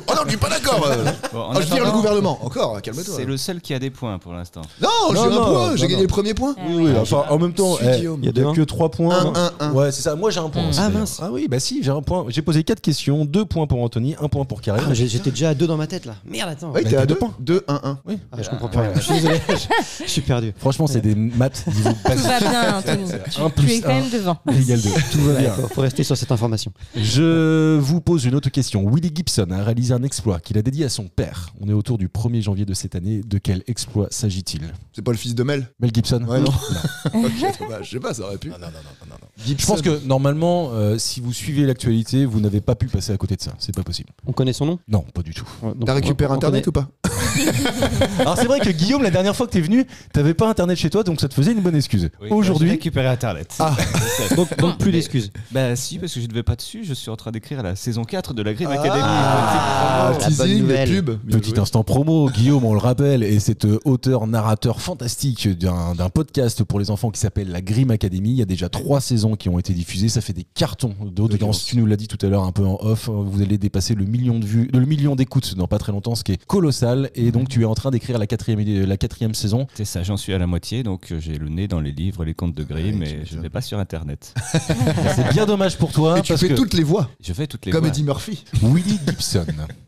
Oh non, je suis pas d'accord. Bon, en Ah, je vire le attendant, gouvernement. Encore, calme-toi. C'est le seul qui a des points pour l'instant. Non, j'ai Non, un non, point. non, J'ai non. gagné le premier point. Ah Oui, ouais. oui, enfin, en même temps, Suis Guillaume. Il y a il y a deux, que 3 points. 1. Ouais, c'est ça. Moi, j'ai un point. aussi, Ah, d'ailleurs. mince. Ah oui, bah si, j'ai un point. J'ai posé 4 questions, 2 points pour Anthony, 1 point pour Karim. Ah, j'étais déjà à 2 dans ma tête là. Merde, attends. Oui, Bah, t'es à t'as 2 deux points. 2, 1, 1. Oui. Ah, je comprends plus rien. Je suis désolé. Je suis perdu. Franchement, c'est des maths niveau Tout va bien, Anthony. Un Tu plus es quand un même devant. égale 2. Tout va bien. Faut rester sur cette information. Je vous pose une autre question. Willie Gibson a réalisé un exploit qu'il a dédié à son père. On est autour du 1er janvier de cette année. De quel exploit s'agit-il? C'est pas le fils de Mel? Mel Gibson? Ouais, non. Ok, bah, je sais pas, ça aurait pu. Non. Je pense que normalement, si vous suivez l'actualité, vous n'avez pas pu passer à côté de ça. C'est pas possible. On connaît son nom? Non, pas du tout. Donc, T'as récupéré on Internet ou pas? Alors c'est vrai que Guillaume, la dernière fois que t'es venu, t'avais pas Internet chez toi, donc ça te faisait une bonne excuse. Oui, Aujourd'hui, j'ai récupéré Internet. donc plus d'excuses. Bah si, parce que je ne vais pas dessus. Je suis en train d'écrire la saison 4 de la Grim Academy. Ah, la bonne teasing, nouvelle. pub. Bien petit joué. instant promo, Guillaume, on le rappelle, est cet auteur-narrateur fantastique d'un podcast pour les enfants qui s'appelle la Grim Academy. Il y a déjà 3 saisons qui ont été diffusées, ça fait des cartons d'audience. Tu nous l'as dit tout à l'heure un peu en off, vous allez dépasser le million de vues, le million d'écoutes dans pas très longtemps, ce qui est colossal. Et donc tu es en train d'écrire la quatrième saison. C'est ça, j'en suis à la moitié, donc j'ai le nez dans les livres, les contes de Grimm, Ouais, tu mais je m'étonnes. ne vais pas sur Internet. C'est bien dommage pour toi Et tu parce fais que toutes les voix. Je fais toutes les Comme voix. Eddie Murphy. Willie Gibson.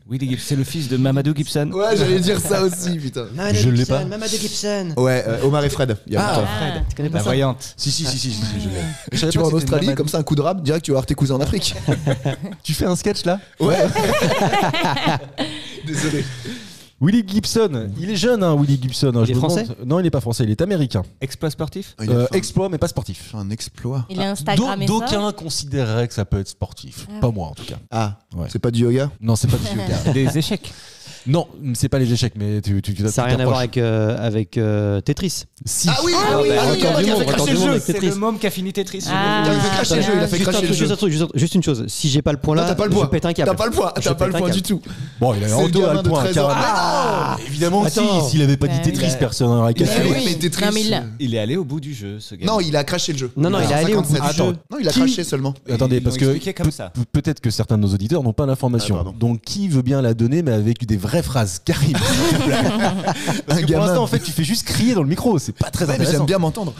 Willie Gibson, c'est le fils de Mamadou Gibson. Ouais, j'allais dire ça aussi, putain. Je l'ai pas. Mamadou Gibson. Ouais, Omar et Fred. Il y a longtemps. Ah. Tu connais La pas ça? voyante. Si, je l'ai. Je savais Tu pas vas en que c'était Australie, Mamadou. comme ça, un coup de rap, direct, tu vas voir tes cousins en Afrique. Tu fais un sketch là? Ouais. Désolé. Willie Gibson, il est jeune, hein, Willie Gibson. Il Je est me français demande- Non, il n'est pas français, il est américain. Exploit sportif. Il a fait Exploit, mais pas sportif. un exploit. Il est Instagrammé ça. D'aucuns considéreraient que ça peut être sportif. Ah. Pas moi en tout cas. Ah, Ouais. c'est pas du yoga? Non, c'est pas du yoga. Des échecs. Non, c'est pas les échecs, mais tu Ça n'a rien à voir avec Tetris. Si. Ah oui, record du monde, record du monde avec C'est Tetris. le môme qui a fini Tetris. Ah, Il a fait cracher le jeu, il a fait Juste un cracher le truc, jeu. juste un truc, juste une chose. Si j'ai pas le point là, Non, t'as pas le je point. pète un câble. T'as pas le point, Je t'as pas pète le un point câble. du tout. Bon, il avait C'est le Anto à gamin le de point, 13 ans. carrément. Évidemment, Attends. s'il avait pas dit Ouais, Tetris, oui. personne n'aurait Mais calculé. oui, mais Tetris. Non, mais Il est allé au bout du jeu, ce gars. Non, il a craché le jeu. Non, il est allé au bout du 57. jeu. Non, il a Qui craché seulement. Attendez, Ils parce l'ont que expliqué comme ça. peut-être que certains de nos auditeurs n'ont pas l'information. Ah, pardon. Donc, qui veut bien la donner, mais avec des vraies phrases, Karim, s'il te plaît. Parce que pour gamin. l'instant, en fait, tu fais juste crier dans le micro. C'est pas très Ouais, mais intéressant. j'aime bien m'entendre.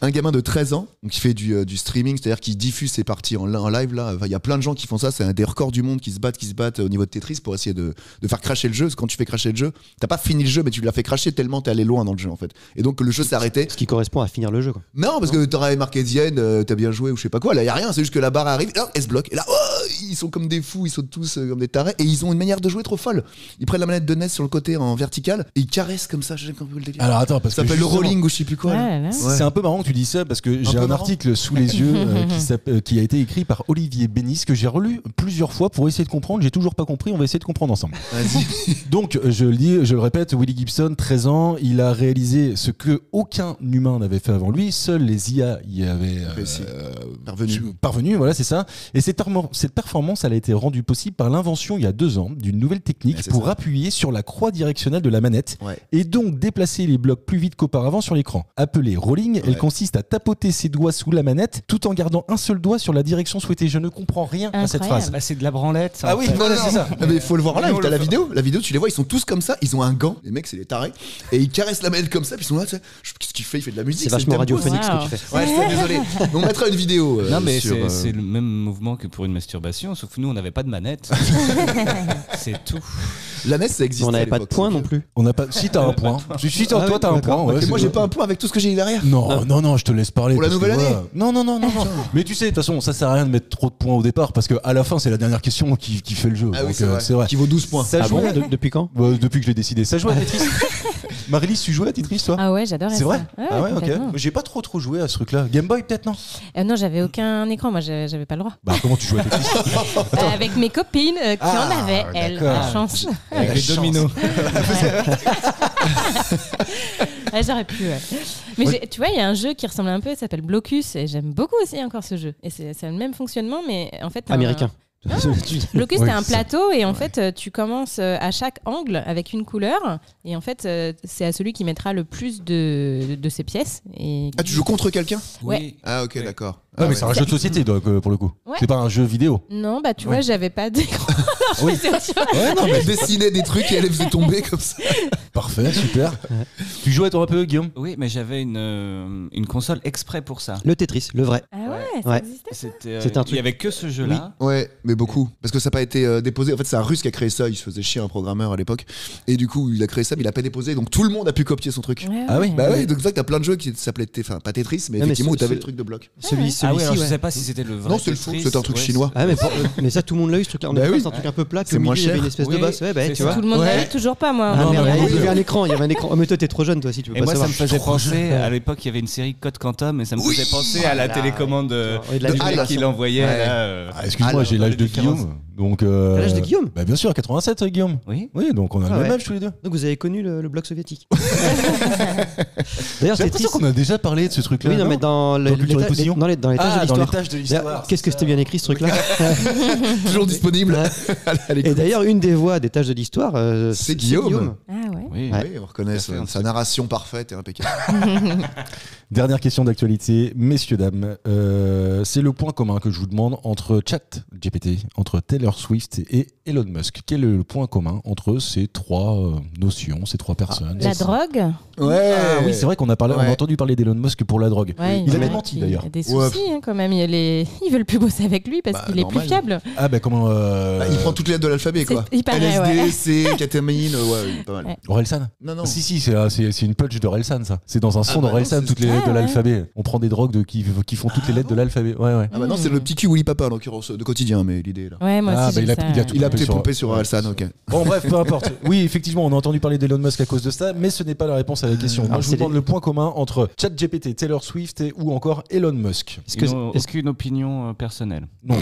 Un gamin de 13 ans qui fait du streaming, c'est-à-dire qui diffuse ses parties en live là. Enfin, il y a plein de gens qui font ça, c'est un des records du monde qui se battent au niveau de Tetris pour essayer de faire cracher le jeu. Parce que quand tu fais cracher le jeu, t'as pas fini le jeu, mais tu l'as fait cracher tellement t'es allé loin dans le jeu en fait. Et donc le jeu s'est arrêté. Ce qui correspond à finir le jeu. Quoi. Non, parce que t'aurais marqué Dienne, t'as bien joué ou je sais pas quoi. Là, y a rien, c'est juste que la barre arrive, et là, elle se bloque. Et là, oh, ils sont comme des fous, ils sautent tous comme des tarés. Et ils ont une manière de jouer trop folle. Ils prennent la manette de NES sur le côté en vertical et ils caressent comme ça. Je sais pas comment le délire. Alors, attends, parce Ça que s'appelle le justement, rolling ou je sais plus quoi. là. Ouais, là. C'est un peu marrant que tu dis ça parce que j'ai peu un marrant. article sous les yeux qui a été écrit par Olivier Bénis que j'ai relu plusieurs fois pour essayer de comprendre. J'ai toujours pas compris. On va essayer de comprendre ensemble. Vas-y. Donc, je le dis, je le répète, Willie Gibson, 13 ans, il a réalisé ce que aucun humain n'avait fait avant lui. Seuls les IA y avaient Réussi. Parvenu. parvenu, voilà, c'est ça. Et cette performance, elle a été rendue possible par l'invention il y a 2 ans d'une nouvelle technique Ouais, c'est pour ça. appuyer sur la croix directionnelle de la manette Ouais. et donc déplacer les blocs plus vite qu'auparavant sur l'écran. Appelée rolling, elle consiste à tapoter ses doigts sous la manette tout en gardant un seul doigt sur la direction souhaitée. Je ne comprends rien à cette Incroyable. phrase. Bah, c'est de la branlette. Ça, Ah en oui, fait. voilà, c'est ça. Ah mais faut le voir en live, Nous, on t'as le la vidéo, tu les vois, ils sont tous comme ça, ils ont un gant, les mecs c'est des tarés, et ils caressent la manette comme ça, puis ils sont là, tu sais, qu'est-ce qu'il fait, il fait de la musique. C'est vachement le tempo. radiophonique ce Wow. que tu fais. Ouais, je suis désolé. On mettra une vidéo. Non, mais sur, c'est le même mouvement que pour une masturbation, sauf que nous, on n'avait pas de manette. C'est tout. La NES ça Mais existait. on à n'avait pas de l'époque. points non plus. On n'a pas. Si t'as un point. Si toi ouais, t'as un d'accord. point. Ouais, Et c'est moi j'ai bon. pas un point avec tout ce que j'ai eu derrière. Non, je te laisse parler. Pour la parce nouvelle que, année voilà. Non. Mais tu sais, de toute façon, ça sert à rien de mettre trop de points au départ parce qu'à la fin, c'est la dernière question qui fait le jeu. Ah oui, Donc, c'est vrai. Qui vaut 12 points. Ça Ah joue bon Depuis quand depuis que je l'ai décidé. Ça joue à Tetris. Marie-Lise, tu jouais à Tetris, toi Ah ouais, j'adorais ça. C'est vrai Ah ouais, complètement. ok. J'ai pas trop joué à ce truc-là. Game Boy, peut-être, non Non, j'avais aucun écran, moi j'avais pas le droit. Bah, comment tu jouais à Tetris Avec mes copines qui Ah, en avaient, elles, d'accord. la chance. Avec les dominos. Ouais, j'aurais pu, ouais. Mais tu vois, il y a un jeu qui ressemble un peu, il s'appelle Blocus, et j'aime beaucoup aussi encore ce jeu. Et c'est le même fonctionnement, mais en fait... Américain. Blocus, Ouais, t'as un c'est ça. plateau et en fait tu commences à chaque angle avec une couleur et en fait c'est à celui qui mettra le plus de ses pièces. Et... Ah tu joues contre quelqu'un? Ouais. Ah ok d'accord. Ah, mais c'est un jeu de société, donc, pour le coup. Ouais. C'est pas un jeu vidéo. Non, bah tu vois, j'avais pas d'écran. Oui. C'est autre chose. Ouais non mais elle dessinait des trucs et elle les faisait tomber comme ça. Parfait, super. Tu jouais toi un peu, Guillaume Oui, mais j'avais une console exprès pour ça. Le Tetris, le vrai. Ah ouais, ça Ouais. existait. C'était un il truc. y avait que ce jeu-là. Ouais mais beaucoup. Parce que ça n'a pas été déposé. En fait c'est un russe qui a créé ça, il se faisait chier un programmeur à l'époque. Et du coup il a créé ça mais il a pas déposé donc tout le monde a pu copier son truc. Ouais, Ah oui, Bah ouais, donc c'est ça que t'as plein de jeux qui s'appelaient, enfin pas Tetris, mais Ouais, mais effectivement où ce- t'avais ce- le truc de bloc. Ah oui, Celui-ci, alors je ouais. sais pas si c'était le vrai. Non, c'est le faux, Tetris. c'est un truc Ouais, chinois. Ah mais ça tout le monde l'a eu ce truc là. On Bah a oui. un truc un peu plat, C'est au milieu, moins il y avait cher. une espèce de Oui, basse. Ouais, bah, c'est tu ça. vois. Tout le monde Ouais. l'avait, toujours pas moi. Ah, Ah, merde, merde. il y avait un écran, Oh, mais toi t'es trop jeune toi aussi, tu peux Et pas moi, ça savoir. me faisait penser, à l'époque, il y avait une série Code Quantum, et ça me Oui. faisait penser à la Voilà, télécommande ouais, de la du Hal. mec qui l'envoyait. Ouais. là, Ah, excuse-moi, Ah, j'ai la l'âge de différence. Guillaume. Donc, T'as l'âge de Guillaume Bah bien sûr, 87, Guillaume. Oui. Oui, donc on a Ah le ouais. même âge tous les deux. Donc vous avez connu le bloc soviétique. D'ailleurs J'ai Tetris. l'impression qu'on a déjà parlé de ce truc-là. Oui, non, mais dans Culture et Position dans les tâches de Ah, dans les l'histoire. tâches de D'ailleurs, l'histoire. Qu'est-ce que c'était bien écrit ce truc-là Toujours disponible à l'écoute. Et d'ailleurs, une des voix des tâches de l'histoire, C'est Guillaume. Ah ouais. Oui. Ouais. Oui, on reconnaît Tout à fait, sa narration parfaite et impeccable. Dernière question d'actualité, messieurs, dames. C'est le point commun que je vous demande entre ChatGPT, entre Taylor Swift et Elon Musk. Quel est le point commun entre ces trois notions, ces trois personnes La drogue. Ouais. Ah oui, c'est vrai qu'on a parlé, on a Ouais. entendu parler d'Elon Musk pour la drogue. Ouais, Il y en avait a menti qui- d'ailleurs. Il y a des Ouais. soucis hein, quand même. Ils veulent plus bosser avec lui parce Bah, qu'il est normal. plus fiable. Ah bah comment Bah, il prend toutes les lettres de l'alphabet quoi. Il paraît, LSD, ouais. C, kétamine, ouais, pas mal. Ouais. Orelsan. Non. Si, c'est une punch d'Orelsan, ça. C'est dans un son bah d'Orelsan, non, toutes les c'est- lettres de Ah, ouais. l'alphabet. On prend des drogues qui font toutes les lettres de l'alphabet. Ouais. Ah bah non, c'est le petit cul Willy Papa en l'occurrence de quotidien, mais l'idée là. Ouais, moi Ah, aussi. bah, j'ai il a- ça, il a ouais. tout- Il a pompé peut-être sur- pompé sur ouais. Orelsan, ok. Bon, bref, peu importe. Oui, effectivement, on a entendu parler d'Elon Musk à cause de ça, mais ce n'est pas la réponse à la question. Moi, alors, je vous c'est demande le point commun entre ChatGPT, Taylor Swift ou encore Elon Musk. Est-ce que Est-ce qu'une opinion personnelle? Non.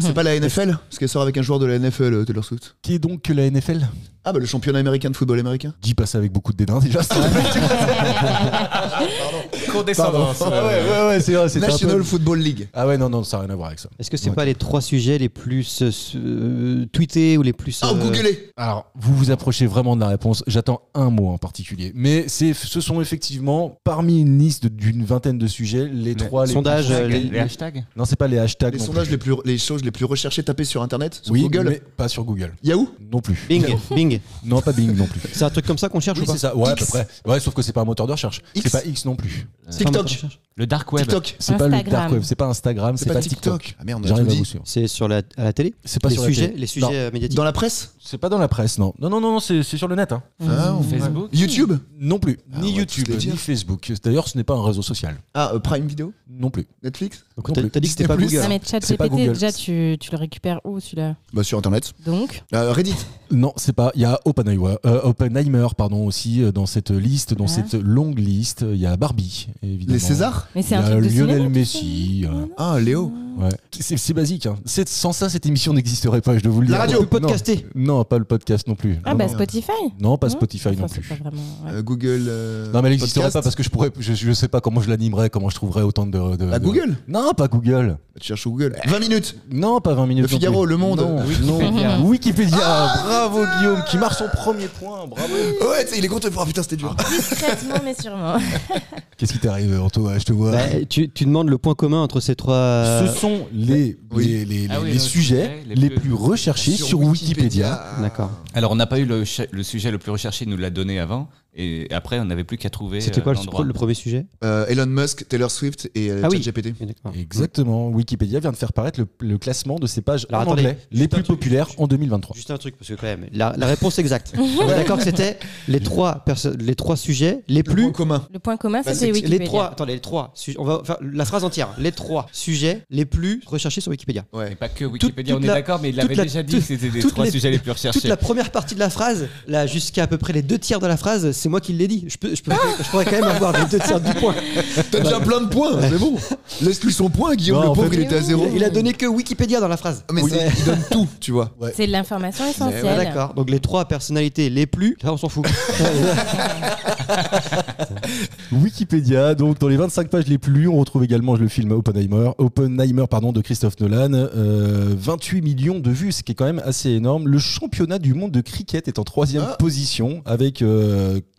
C'est pas la NFL Parce qu'elle sort avec un joueur de la NFL, Taylor Swift. Qui est donc la NFL? Ah bah le championnat américain de football américain. Dis pas ça avec beaucoup de dédain déjà. Condescendance. Ouais, c'est vrai. c'était un National peu- Football League. Ah ouais, non, ça n'a rien à voir avec ça. Est-ce que c'est Ouais. pas les 3 sujets les plus tweetés ou les plus. Ah, googlez. Alors, vous vous approchez vraiment de la réponse. J'attends un mot en particulier. Mais ce sont effectivement, parmi une liste d'une vingtaine de sujets, les trois... sondages, Les hashtags? Non, c'est pas les hashtags Les non sondages plus. les choses les plus recherchées tapées sur internet, sur Oui, Google. mais pas sur Google. Yahoo. Non plus. Bing. Non, pas Bing non plus. C'est un truc comme ça qu'on cherche Oui, ou pas c'est ça. Ouais, à peu X. près. Ouais, sauf que c'est pas un moteur de recherche. X. C'est pas X non plus. TikTok. Le dark web. TikTok. C'est pas le Instagram. dark web. C'est pas Instagram. C'est pas TikTok. Ah merde, on a J'arrive tout à dit. vous suivre. C'est à la télé. C'est pas les sur la sujets, télé. les sujets médiatiques. Dans la presse. C'est pas dans la presse, non. Non, c'est sur le net. Hein. Ah, Facebook? YouTube Non plus. Ah, Ni on va YouTube, tous les dire. ni Facebook. D'ailleurs, ce n'est pas un réseau social. Ah, Prime Video. Non plus. Netflix. Donc non t'as plus. dit que c'était pas Disney+. Google. Non, mais C'est pas ChatGPT, Google. déjà, tu le récupères où celui-là? Bah sur internet. Donc, Reddit. Non, c'est pas. Il y a Oppenheimer, pardon, aussi dans cette liste, dans Ah. cette longue liste. Il y a Barbie, évidemment. Les Césars. mais Il c'est y un a truc de Lionel cinéma, Messi. Ah, Léo. Ouais. C'est basique. Hein. Sans ça, cette émission n'existerait pas. Je dois vous le La dire. radio. On peut podcaster. Non, pas le podcast non plus. Ah, non, bah non. Spotify. Non, pas Non Spotify non Enfin, c'est plus. pas vraiment. ouais. Google. Non, mais elle n'existerait Podcast. pas parce que je sais pas comment je l'animerais, comment je trouverais autant de. Bah, Google. Non, pas Google. Tu cherches Google. 20 minutes. Non, pas 20 minutes. Le Figaro, non plus. Le Monde. Non, Wikipédia. non. Wikipédia. Bravo Guillaume, qui marque son premier point. Bravo. Ouais, tu sais, il est content. Oh putain, c'était dur. Discrètement, mais sûrement. Qu'est-ce qui t'arrive, Anto? Je te vois. Bah, tu demandes le point commun entre ces trois. Ce sont les sujets les plus recherchés sur Wikipédia. D'accord. Alors, on n'a pas eu le sujet le plus recherché, il nous l'a donné avant. Et après, on n'avait plus qu'à trouver C'était quoi l'endroit. le premier sujet? Elon Musk, Taylor Swift et Ah oui. ChatGPT. D'accord. Exactement. Wikipédia vient de faire paraître le classement de ces pages Alors, en attendez, anglais les plus populaires en 2023. Juste un truc, parce que quand même, la réponse exacte. On est d'accord que c'était les trois sujets les Le plus. point commun. Le point commun, Bah, c'était c'est- Wikipédia. Les trois sujets. On va faire la phrase entière. Les 3 sujets les plus recherchés sur Wikipédia. Ouais. Et pas que Wikipédia, toute on est la- d'accord, mais il toute avait la- déjà dit que c'était les toutes 3 les- sujets les plus recherchés. Toute la première partie de la phrase, là, jusqu'à à peu près les 2 tiers de la phrase, c'est moi qui l'ai dit. Je pourrais quand même avoir les 2 tiers du point. T'as déjà plein de points, c'est bon. Laisse-lui son point, Guillaume, Non, le en pauvre, fait- il était à 0. Il a donné que Wikipédia dans la phrase. Mais il donne tout, tu vois. C'est de l'information essentielle. Ouais, d'accord. Donc les 3 personnalités les plus. Là, on s'en fout. Wikipédia, donc dans les 25 pages les plus lues, on retrouve également le film Oppenheimer de Christophe Nolan. 28 millions de vues, ce qui est quand même assez énorme. Le championnat du monde de cricket est en 3e position avec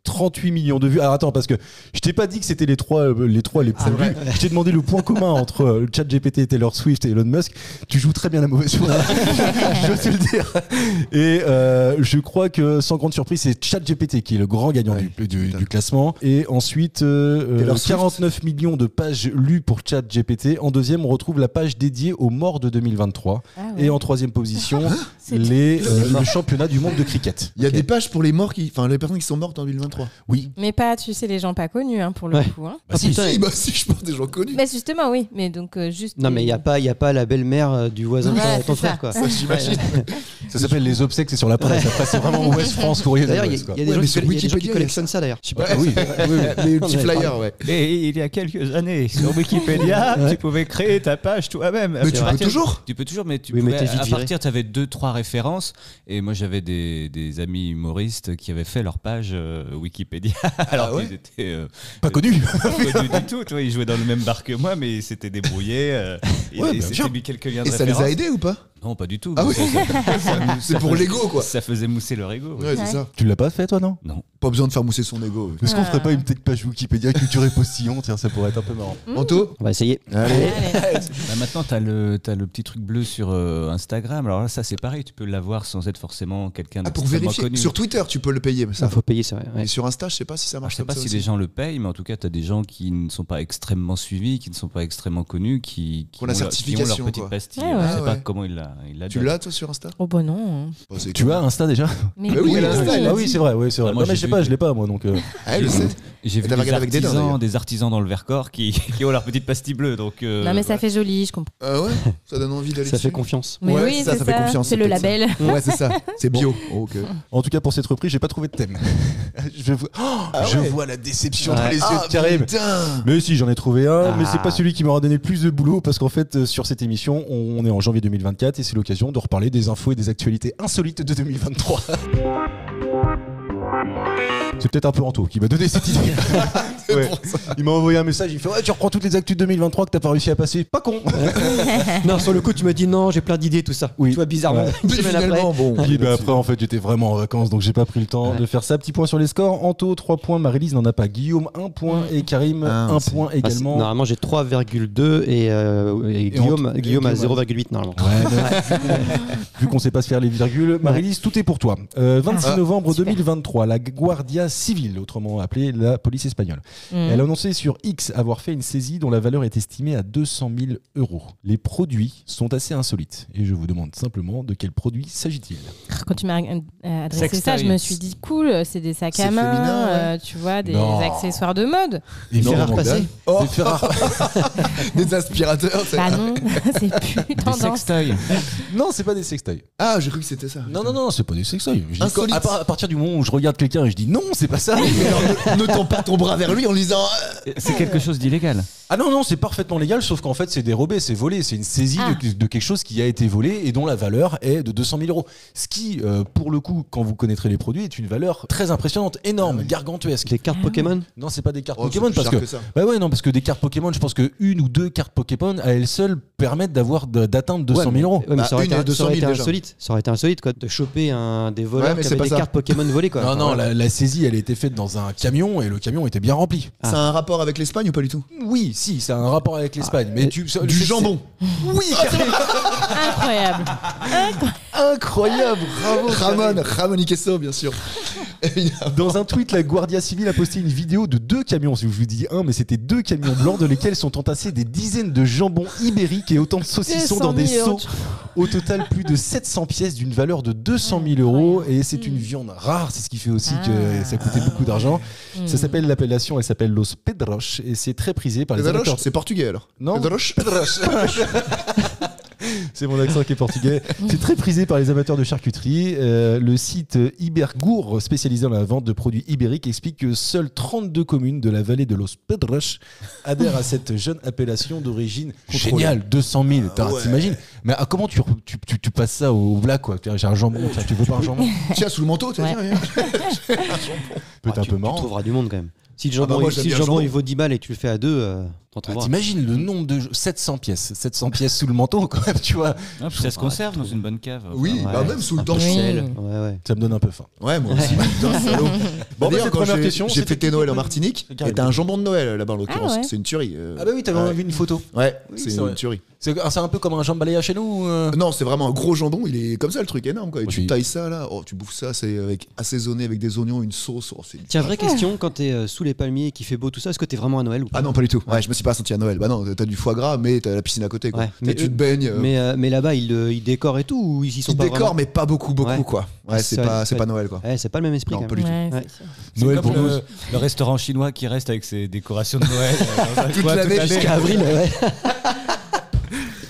38 millions de vues. Alors attends, parce que je t'ai pas dit que c'était les trois les plus vus. Je t'ai demandé le point commun entre ChatGPT, Taylor Swift et Elon Musk. Tu joues très bien la mauvaise foi. Je veux te le dire. Et je crois que sans grande surprise, c'est ChatGPT qui est le grand gagnant du classement. Et ensuite, 49 millions de pages lues pour ChatGPT. En deuxième, on retrouve la page dédiée aux morts de 2023. Ah ouais. Et en troisième position, C'est- le championnat du monde de cricket. Il y a des pages pour les morts enfin les personnes qui sont mortes en 2023. Oui. Mais pas, tu sais, les gens pas connus, hein, pour le Ouais. coup. Hein. Bah, si. putain, Bah si, je pense des gens connus. Mais justement, oui. Mais donc, juste. Non, mais il n'y a pas la belle-mère du voisin de Ouais, ton c'est ça. frère, quoi. J'imagine. Ça s'appelle les obsèques, c'est sur la presse. Après, c'est vraiment Ouest France, courrier de D'ailleurs, il y, l'Ouest, quoi. a des Ouais, gens mais qui sur il y a des gens qui Wikipédia, collectionnent ça, d'ailleurs. Je sais pas. Ouais, les petits On avait flyers, ouais. Et il y a quelques années, sur Wikipédia, tu pouvais créer ta page toi-même. Mais tu peux toujours. Tu peux toujours, mais tu Oui, mais pouvais, t'es vite à viré. partir, tu avais 2-3 références. Et moi, j'avais des amis humoristes qui avaient fait leur page Wikipédia. Alors ouais qu'ils étaient Pas connu. pas connus du tout. Tu vois, ils jouaient dans le même bar que moi, mais ils s'étaient débrouillés. Ouais, et bien s'étaient sûr. mis quelques liens de Et ça les a référence. aidés ou pas? Non, pas du tout. Ah oui. Ça C'est pour faisait- l'ego, quoi. Ça faisait mousser leur ego. Ouais, c'est ça. Tu l'as pas fait, toi, non? Non. Pas besoin de faire mousser son ego. Est-ce qu'on ferait pas une petite page Wikipédia culture et postillon? Tiens, ça pourrait être un peu marrant. Anto. On va essayer. Allez. Allez. Bah maintenant, t'as le petit truc bleu sur Instagram. Alors là, ça, c'est pareil. Tu peux l'avoir sans être forcément quelqu'un Ah, pour d'extrêmement vérifier. connu. Sur Twitter, tu peux le payer, mais ça. Il faut payer, c'est vrai. ouais. Et sur Insta, je sais pas si ça Alors, marche je sais comme pas ça si aussi. les gens le payent, mais en tout cas, tu as des gens qui ne sont pas extrêmement suivis, qui ne sont pas extrêmement connus, qui Pour la ont leur- qui ont certification, leur petite quoi. pastille. Ouais, Je ouais. sais Ah pas ouais. comment ils l'a Tu dit. l'as toi sur Insta? Oh bah non. Oh, c'est Tu cool. as Insta déjà? Mais Bah oui, elle a Insta, elle a Ah oui, dit. c'est vrai. Oui, c'est vrai. Ah, moi, Non, mais j'ai je sais pas, vu- je l'ai pas moi donc. Ah, elle le sait. J'ai vu t'as des regardé avec des dents, d'ailleurs. des artisans dans le Vercors qui ont leur petite pastille bleue. Donc, Non mais ça fait joli, je comprends. Ah ouais, ça donne envie d'aller Ça fait dessus. confiance. Mais Ouais, oui, ça c'est fait confiance, C'est le peut-être ça. label. Ouais, c'est ça. C'est bio. Oh, ok. En tout cas, pour cette reprise, j'ai pas trouvé de thème. je vois, je vois la déception dans Ouais. les yeux de Karim. Putain. Mais si, j'en ai trouvé un, mais c'est Ah. pas celui qui m'aura donné le plus de boulot parce qu'en fait, sur cette émission, on est en janvier 2024 et c'est l'occasion de reparler des infos et des actualités insolites de 2023. C'est peut-être un peu Anto qui m'a donné cette idée. Ouais. Il m'a envoyé un message, il fait ouais, tu reprends toutes les actus de 2023 que t'as pas réussi à passer. Pas con. Non, sur le coup, tu m'as dit non, j'ai plein d'idées, tout ça. Oui. Tu vois, bizarrement, Ouais. une Mais semaine après. finalement, bon. Oui, bah après, en fait, j'étais vraiment en vacances, donc j'ai pas pris le temps de faire ça. Petit point sur les scores. Anto, 3 points. Marie-Lise n'en a pas. Guillaume, 1 point. Et Karim, Ah, 1 c'est- point également. Normalement, j'ai 3,2 et Guillaume, et Guillaume a Guillaume 0,8 normalement. Vu qu'on sait pas se faire les virgules, Marie-Lise, tout est pour toi. 26 novembre super. 2023, la Guardia Civile, autrement appelée la police espagnole, elle a annoncé sur X avoir fait une saisie dont la valeur est estimée à 200 000 euros. Les produits sont assez insolites et je vous demande simplement de quel produit s'agit-il. Quand tu m'as adressé Sex ça, je toys. me suis dit cool, c'est des sacs C'est à main, féminin, ouais. tu vois, des Non. accessoires de mode. Et Non, Fer à repasser. Oh, Des fers à- des aspirateurs. c'est- Bah non, c'est plus des tendance. sextoys. Non, c'est pas des sextoys. Ah, j'ai cru que c'était ça. Non, c'est pas des sextoys. Je dis Insolite. à partir du moment où je regarde quelqu'un et je dis non, c'est pas ça. Mais alors, ne tends pas ton bras vers lui en lui disant. C'est quelque chose d'illégal. Ah non, c'est parfaitement légal, sauf qu'en fait, c'est dérobé, c'est volé. C'est une saisie Ah. de quelque chose qui a été volé et dont la valeur est de 200 000 euros. Ce qui, pour le coup, quand vous connaîtrez les produits, est une valeur très impressionnante, énorme, gargantuesque. Des cartes Pokémon. Non, c'est pas des cartes Oh, Pokémon c'est plus parce cher que. que ça. Bah ouais, non, parce que des cartes Pokémon, je pense que une ou deux cartes Pokémon à elles seules permettent d'atteindre 200 000 euros. Ouais, mais Bah, ça aurait une été, à 200 ça aurait 000 été déjà. insolite. Ça aurait été insolite quoi, de choper des voleurs Ouais, mais qui c'est avaient pas des ça. cartes Pokémon volées quoi. Non, Enfin, non, voilà. la saisie, elle a été faite dans un camion et le camion était bien rempli. Ça a un rapport avec l'Espagne ou pas du tout? Oui, si, ça a un rapport avec l'Espagne. mais Du jambon. Oui, carrément. Incroyable. Incroyable, bravo. Ramon y queso, bien sûr. Évidemment. Dans un tweet, la Guardia Civile a posté une vidéo de 2 camions, si je vous dis un, mais c'était 2 camions blancs dans lesquels sont entassés des dizaines de jambons ibériques et autant de saucissons dans des 200 000 seaux. Au total, plus de 700 pièces d'une valeur de 200 000 euros. Et c'est une viande rare, c'est ce qui fait aussi que ça coûtait beaucoup d'argent. Ça s'appelle l'appellation, elle s'appelle Los Pedroches et c'est très prisé par les Pedroche, amateurs. c'est portugais alors. Non. Pedroche. C'est mon accent qui est portugais. C'est très prisé par les amateurs de charcuterie. Le site Ibergour, spécialisé dans la vente de produits ibériques, explique que seules 32 communes de la vallée de Los Pedroches adhèrent à cette jeune appellation d'origine géniale. 200 000, Ouais. t'imagines? Mais comment tu passes ça au black quoi? J'ai un jambon, tiens, tu veux pas un jambon? Tiens, sous le manteau, tu Ouais. Peut-être un peu Tu marrant. trouveras du monde quand même. Si le Ah bah jambon, moi, j'aime si le bien le jambon jambon. il vaut 10 balles et que tu le fais à 2, t'en trouveras. T'imagines le nombre de 700 pièces sous le manteau quand même, tu vois? Ah, puis ça se conserve dans une bonne cave. Oui, Ouais. bah même sous le Un peu torchon. Oui. sel. Ouais, ouais. Ça me donne un peu faim. Ouais, moi aussi. Putain, salaud. Bon, bah, D'ailleurs, cette quand première j'ai- question, j'ai c'était fêté Noël en Martinique, C'est carré. et t'as un jambon de Noël là-bas en l'occurrence. Ah ouais. C'est une tuerie. Ah bah oui, t'avais Ouais. vu une photo. Ouais, Oui, c'est c'est vrai. une tuerie. C'est un peu comme un jambalaya chez nous Non, c'est vraiment un gros jambon, il est comme ça le truc énorme quoi. Et Oui. tu tailles ça là, oh, tu bouffes ça, c'est avec assaisonné avec des oignons, une sauce. Oh, c'est... Tiens, vraie question, quand t'es sous les palmiers et qu'il fait beau tout ça, est-ce que t'es vraiment à Noël ou pas? Ah non, pas du tout. Ouais, je me suis pas senti à Noël. Bah non, t'as du foie gras, mais t'as la piscine à côté quoi. Ouais. Mais tu te baignes. Mais là-bas, ils décorent et tout ou ils y sont Ils pas décorent, vraiment mais pas beaucoup Ouais. quoi. Ouais, c'est Ça, pas, ça- c'est pas Noël quoi. Ouais, c'est pas le même esprit Non, quand pas même. du tout. Ouais, Ouais. c'est sûr. C'est Noël comme pour nous. le restaurant chinois qui reste avec ses décorations de Noël dans un Toute coin l'année Jusqu'à avril, ouais.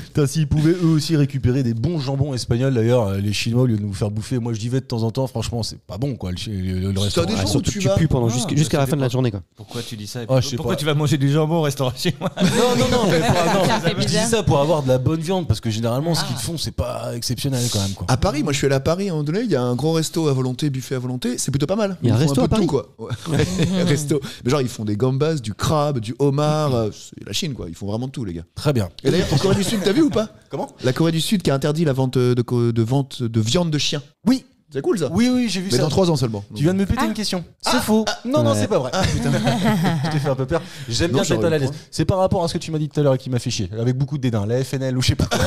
Putain, s'ils pouvaient eux aussi récupérer des bons jambons espagnols, d'ailleurs, les Chinois, au lieu de nous faire bouffer, moi je j'y vais de temps en temps, franchement, c'est pas bon quoi, le restaurant. des Ah, gens surtout- où tu Tu vas. pues pendant Ah, jusqu'à ça la fin de la dépend. journée quoi. Pourquoi tu dis ça? Ah, je sais Pourquoi pas. tu vas manger du jambon au restaurant chinois? Non, mais Ça fait je dis bizarre. ça pour avoir de la bonne viande, parce que généralement, ce qu'ils font, c'est pas exceptionnel quand même quoi. À Paris, moi je suis allé à Paris à un moment donné, il y a un gros resto à volonté, buffet à volonté, c'est plutôt pas mal. Il y a un Ils font resto peu à de tout, Paris quoi. Ouais. Resto. Mais genre ils font des gambas, du crabe, du homard, c'est la Chine quoi, ils font vraiment de tout les gars. Très bien. Et d'ailleurs en Corée du Sud, t'as vu ou pas? Comment? La Corée du Sud qui a interdit la vente de vente de viande de chien. Oui. C'est cool ça. Oui, j'ai vu Mais ça. dans 3 ans seulement. Tu viens de me péter une question. C'est faux. Non, c'est pas vrai. Je t'ai fait un peu peur. J'aime bien Non, être j'aurais à la eu le l'aise. C'est par rapport à ce que tu m'as dit tout à l'heure et qui m'a fait chier. Avec beaucoup de dédain. La FNL ou je sais pas quoi.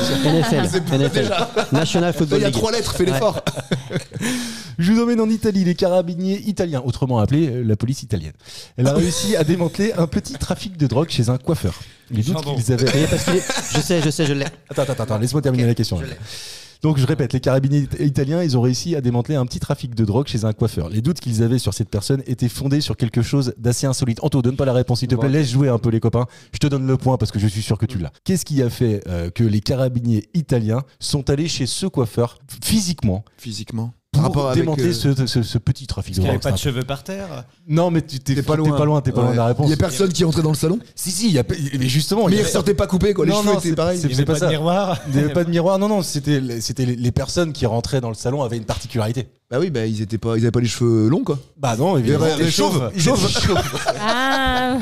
NFL. National Il Football y a League. 3 lettres, fais l'effort. Je vous emmène en Italie. Les carabiniers italiens, autrement appelés la police italienne. Elle a réussi à démanteler un petit trafic de drogue chez un coiffeur. Les doutes qu'ils avaient. Oui, parce que je sais, je l'ai. Attends, laisse-moi terminer la question. Donc je répète, les carabiniers italiens, ils ont réussi à démanteler un petit trafic de drogue chez un coiffeur. Les doutes qu'ils avaient sur cette personne étaient fondés sur quelque chose d'assez insolite. Anto, donne pas la réponse s'il te plaît, laisse jouer un peu les copains. Je te donne le point parce que je suis sûr que tu l'as. Qu'est-ce qui a fait que les carabiniers italiens sont allés chez ce coiffeur physiquement pour démanteler ce petit trafic de Il n'y drogue? avait pas de cheveux par terre. Non, mais t'es pas loin de la réponse. Il y a personne qui est entré dans le salon. Si, mais justement. Mais il ressortait pas coupé quoi. Les cheveux étaient pareils. Il n'y avait pas de miroir. Il n'y avait pas de miroir. Non, c'était les personnes qui rentraient dans le salon avaient une particularité. Bah oui, bah ils avaient pas les cheveux longs quoi. Bah non, évidemment. Les chauves. Ah,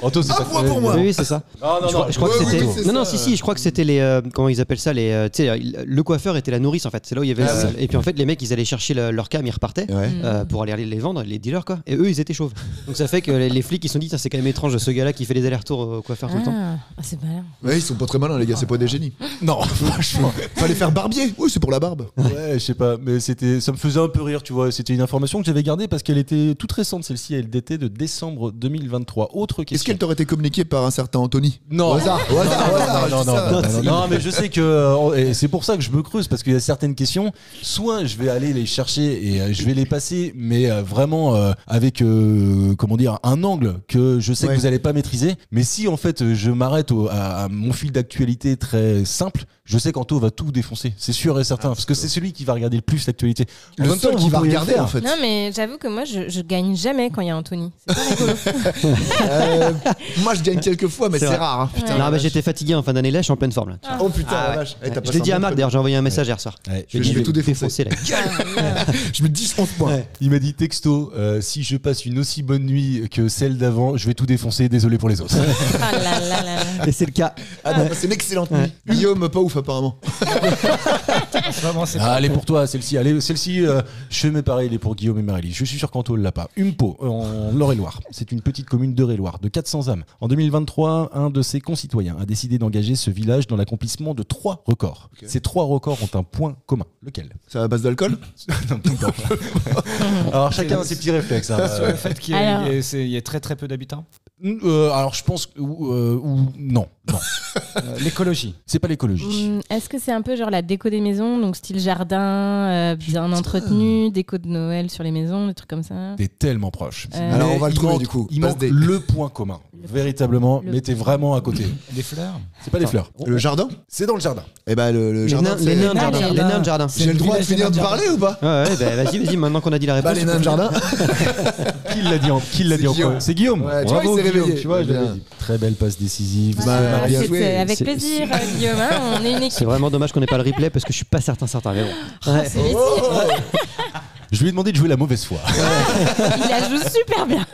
Anto, c'est pas point pour moi. Oui, c'est ça. Non, Je crois que Ouais, c'était. oui, c'est Non, ça. si, je crois que c'était les. Comment ils appellent ça les. Tu sais, le coiffeur était la nourrice en fait. C'est là où il y avait. Et puis en fait, les mecs, ils allaient chercher leur cam, ils repartaient Ouais. pour aller les vendre, les dealers quoi. Et eux, ils étaient chauves. Donc ça fait que les flics, ils se sont dit, c'est quand même étrange ce gars-là qui fait les allers-retours au coiffeur tout le temps. C'est malin. Ouais, ils sont pas très malins les gars, c'est pas des génies. Non, franchement. Fallait faire barbier. Oui, c'est pour la barbe. Ouais, je sais pas, mais ça me faisait un peu rire, tu vois. C'était une information que j'avais gardée parce qu'elle était toute récente, celle-ci. Elle datait de décembre 2023. Autre Est-ce question. qu'elle t'aurait été communiquée par un certain Anthony? Non. Au hasard, Non, je dis ça. non, mais je sais que et c'est pour ça que je me creuse parce qu'il y a certaines questions. Soit je vais aller les chercher et je vais les passer, mais vraiment avec comment dire un angle que je sais que Ouais. vous allez pas maîtriser. Mais si en fait je m'arrête à mon fil d'actualité très simple, je sais qu'Anto va tout défoncer. C'est sûr et certain parce que c'est celui qui va regarder le plus l'actualité. En Le même temps, seul vous qui va pourriez le regarder faire. en fait. Non, mais j'avoue que moi, je gagne jamais quand il y a Anthony. C'est pas rigolo. Moi je gagne quelques fois, mais C'est c'est vrai. rare. Hein. Putain. Non, mais j'étais fatigué en fin d'année là, je suis en pleine forme là. Oh putain, la vache. Eh, t'as Je passé l'ai un dit à bon Marc truc. d'ailleurs, j'ai envoyé un message hier soir. Ouais. Je vais tout défoncer. la Je mets 10, 11 points. Il m'a dit texto, si je passe une aussi bonne nuit que celle d'avant, je vais tout défoncer, désolé pour les autres. Ah là là là là. Et c'est le cas. Ah non, c'est une excellente nuit. Guillaume, pas ouf apparemment. Vraiment, c'est Allez pour toi, celle-ci. Allez, celle-ci, je fais mes pareils, elle est pour Guillaume et Marélie. Je suis sûr qu'Anto ne l'a pas. Humpo, en Eure-et-Loire. C'est une petite commune d'Eure-et-Loire de 400 âmes. En 2023, un de ses concitoyens a décidé d'engager ce village dans l'accomplissement de 3 records. Ok. Ces 3 records ont un point commun. Lequel? C'est à base d'alcool? Non. Alors chacun a ses petits réflexes. hein. sur le fait qu'il y Alors- ait très très peu d'habitants. Alors je pense non. L'écologie. C'est pas l'écologie. Est-ce que c'est un peu genre la déco des maisons, donc style jardin, bien entretenu, déco de Noël sur les maisons, des trucs comme ça? T'es tellement proche. Alors, on va le il trouver, manque- du coup. Il Passe manque des- le point commun. Véritablement, Le- mais t'es vraiment à côté. Des fleurs. C'est pas des fleurs. Le jardin? C'est dans le jardin. Eh ben le Les jardin. nains c'est- les nains de Ah, jardin. les Les nains de jardin. J'ai le droit de finir de parler ou pas? Ouais, bah vas-y, maintenant qu'on a dit la réponse. Bah les nains de jardin. Qui l'a dit en Guillaume. premier? C'est Guillaume. Ouais, tu vois, Bravo, il s'est Guillaume. réveillé. Tu vois, je Bien. l'avais dit. Très belle passe décisive. Bah, Ah, bien c'est- joué. c'est avec C'est- plaisir, Guillaume. Hein, on est une équipe. C'est vraiment dommage qu'on n'ait pas le replay parce que je suis pas certain. Mais bon. Ouais. C'est vite. Je lui ai demandé de jouer la mauvaise foi. Il la joue super bien.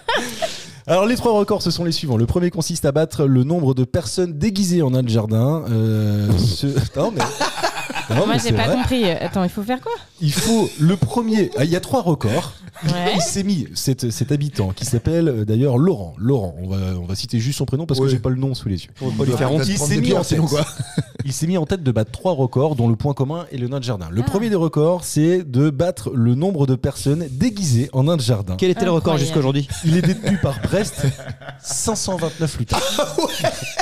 Alors les 3 records, ce sont les suivants. Le premier consiste à battre le nombre de personnes déguisées en nain de jardin. Non mais. Non, Moi, mais j'ai c'est pas vrai. compris. Attends, il faut faire quoi? Il faut le premier. Il y a 3 records. Ouais. Il s'est mis cet habitant qui s'appelle d'ailleurs Laurent. Laurent, on va citer juste son prénom parce que Oui. j'ai pas le nom sous les yeux. On va pas lui faire honte. Il prendre s'est des mis pierres, en tête. sinon quoi. Il s'est mis en tête de battre 3 records, dont le point commun est le nain de jardin. Le premier des records, c'est de battre le nombre de personnes déguisées en nain de jardin. Quel était le record Incroyable. jusqu'à aujourd'hui? Il est détenu par Brest, 529 lutins.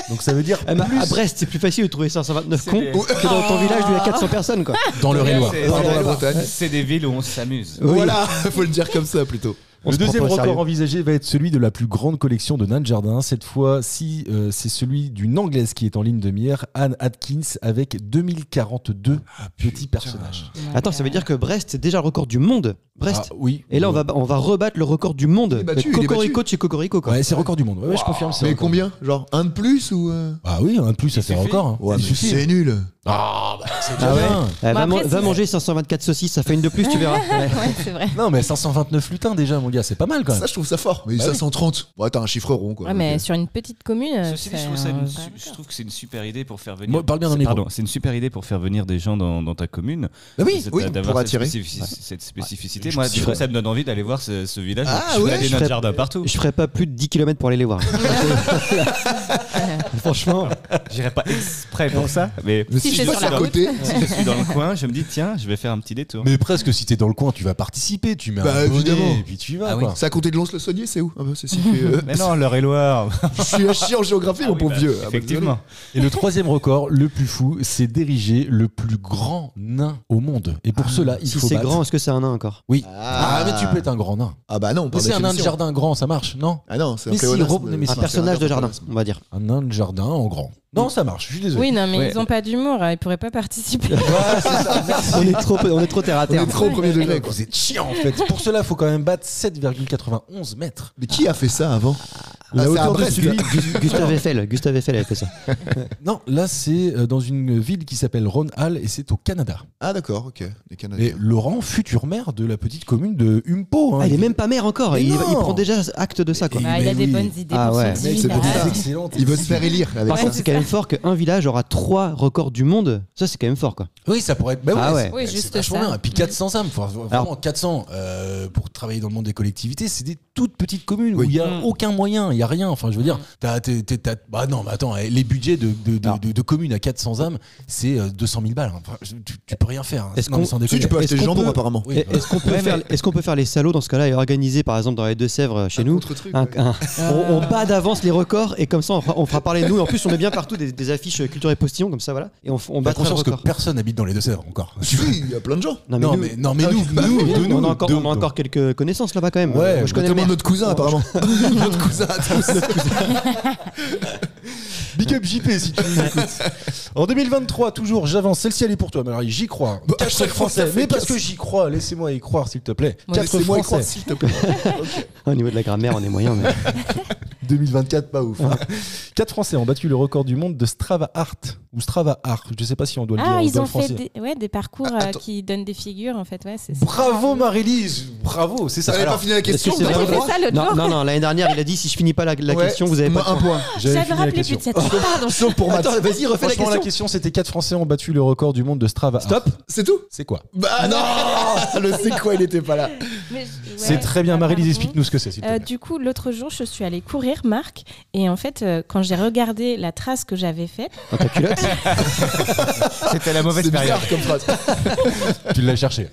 Donc ça veut dire À plus Brest, c'est plus facile de trouver 529 C'est cons des- que dans ton village où il y a 400 personnes quoi. dans le Réloir. Pardon la Bretagne. C'est des villes où on s'amuse. Voilà, faut le dire comme ça plutôt. On Le se prend deuxième pas au record sérieux. envisagé va être celui de la plus grande collection de nains de jardin. Cette fois-ci, c'est celui d'une Anglaise qui est en ligne de mire, Anne Atkins, avec 2042 petits personnages. Attends, ça veut dire que Brest, c'est déjà le record du monde. Brest. Ah, oui. Et là, on va rebattre le record du monde. Il est battu, Le il est Cocorico de chez Cocorico quoi. Ouais, c'est record du monde. Ouais, je confirme. c'est Mais record. combien? Genre un de plus ou Ah oui, un de plus, ça fait suffit. record. Hein. Ouais, Il mais suffit. c'est nul. Ah, bah, c'est Ah ouais. bien. Va Bon, après, va c'est- manger 524 saucisses, ça fait une de plus, tu verras. Ouais. Ouais, c'est vrai. Non, mais 529 lutins déjà, mon mon gars, c'est pas mal quand même. Ça, je trouve ça fort. Mais Bah 530, ouais, t'as un chiffre rond, quoi. Ouais, mais Ok. sur une petite commune. Ceci dit, je trouve ça je trouve que c'est une super idée pour faire venir. Moi, parle bien dans le micro. Pardon, c'est une super idée pour faire venir des gens dans ta commune. Bah oui, D'avoir pour cette attirer. cette spécificité. Je Moi, ferais- ça me donne envie d'aller voir ce village. Ah, Je ouais, ferais je notre ferais- jardin partout. Je ferais pas plus de 10 km pour aller les voir. Franchement, J'irai pas exprès pour ça, mais Mais Si si c'est je sur passe à la route. côté. si je suis dans le coin, je me dis tiens, je vais faire un petit détour. Mais presque, si t'es dans le coin, tu vas participer, tu mets Bah, un bonnet, évidemment. et puis tu y vas, Ah oui. quoi. C'est à côté de Lons-le-Saunier, c'est où? Ah bah, c'est situé. Mais non, l'Eure-et-Loire. Je suis un chien en géographie, mon pauvre vieux. Ah bah, Effectivement. Et le troisième record, le plus fou, c'est d'ériger le plus grand nain au monde. Et pour cela, il si faut c'est battre- grand, est-ce que c'est un nain encore? Oui. Ah. Mais tu peux être un grand nain. Ah bah non, Mais par c'est un nain de définition. jardin grand, ça marche, non? Ah non, c'est un Mais si, pléonasme. Rob- mais si. Un c'est personnage de jardin, pléonasme. on va dire. Un nain de jardin en grand. Non, ça marche, je suis désolé. Oui, non, mais Ouais. ils ont pas d'humour, ils pourraient pas participer. On est trop terre à On terre. est trop au premier degré, quoi. Vous êtes chiant en fait. Pour cela, il faut quand même battre 7,91 mètres. Mais qui a fait ça avant? La Ah, c'est hauteur à de Brest, celui- là. Gustave Eiffel avait fait ça. Non, là c'est dans une ville qui s'appelle Ronhal et c'est au Canada. Ah d'accord, ok. Les Et Canadiens. Laurent, futur maire de la petite commune de Humpo. hein. Ah, il est même pas maire encore. Mais Il non. prend déjà acte de ça, quoi. Et- Bah, il a mais des oui. bonnes idées Ah pour ouais. son Mec, petit c'est pour village. ça. excellent. Il veut se faire élire avec Par ça. contre, c'est quand même fort qu'un village aura 3 records du monde. Ça, c'est quand même fort, quoi. Oui, ça pourrait être. Bah Ah ouais. c'est- Oui, c'est juste vachement ça. bien. Et puis 400 âmes, vraiment Alors- 400 pour travailler dans le monde des collectivités, c'est des toutes petites communes où Oui. il y a Mm. aucun moyen, il y a rien. Enfin, je veux dire, bah non, mais attends, les budgets de communes à 400 âmes, c'est 200 000 balles. Enfin, tu peux rien faire. hein. Est-ce Non, mais qu'on- sans Si déconner. tu peux acheter Est-ce le qu'on jambon peut- apparemment. Oui, Est-ce qu'on peut, est-ce qu'on peut faire les salauds dans ce cas-là et organiser, par exemple, dans les Deux-Sèvres, chez nous, Contre-truc, un- ouais. un- on bat d'avance les records et comme ça, on fera parler de nous. En plus, on met bien partout des affiches culture et postillon, comme ça, voilà. Et on T'as battra le conscience que record. personne n'habite dans les Deux-Sèvres encore. Si, il y a plein de gens. Non, Non, nous- mais nous, nous, on a encore, deux, on a encore quelques connaissances là-bas quand même. Ouais, Moi, je connais le Notamment maire. notre cousin apparemment. Notre cousin à tous. Big up JP si tu nous écoutes. En 2023, toujours, j'avance. Celle-ci, elle est pour toi, Marie. J'y crois. Bah, 4 chaque fois, ça français. fait Mais parce casse. que j'y crois, laissez-moi y croire, s'il te plaît. Moi, 4 Laissez-moi y croire, français. s'il te plaît. Au niveau de la grammaire, on est moyen. Mais... 2024, pas ouf. 4 Français ont battu le record du monde de Strava Art. Ou Strava Art. Je sais pas si on doit le dire Ah, dans ils le ont français. fait des parcours Attends. qui donnent des figures, en fait. Ouais, c'est ça. Bravo Marie-Lise. Bravo, c'est ça. T'avais pas Alors, fini la question. est-ce que c'est t'as pas vrai le J'ai droit fait ça l'autre Non, jour. non, non, l'année dernière, il a dit si je finis pas la Ouais, question, vous avez pas. un point. j'avais J'avais fini la rappelé question. plus de cette fois. Pardon. Sauf pour Matt. Attends, vas-y, refais la Franchement, la question. question, c'était 4 Français ont battu le record du monde de Strava Art. Stop. C'est tout. C'est quoi? Bah non. Le c'est quoi, il était pas là. Mais C'est très bien, Marie-Lise, pardon. explique-nous ce que c'est, s'il te plaît. Du coup, l'autre jour, je suis allée courir, Marc, et en fait, quand j'ai regardé la trace que j'avais faite, Dans ta culotte. C'était la mauvaise C'est période. bizarre comme phrase. Tu l'as cherché.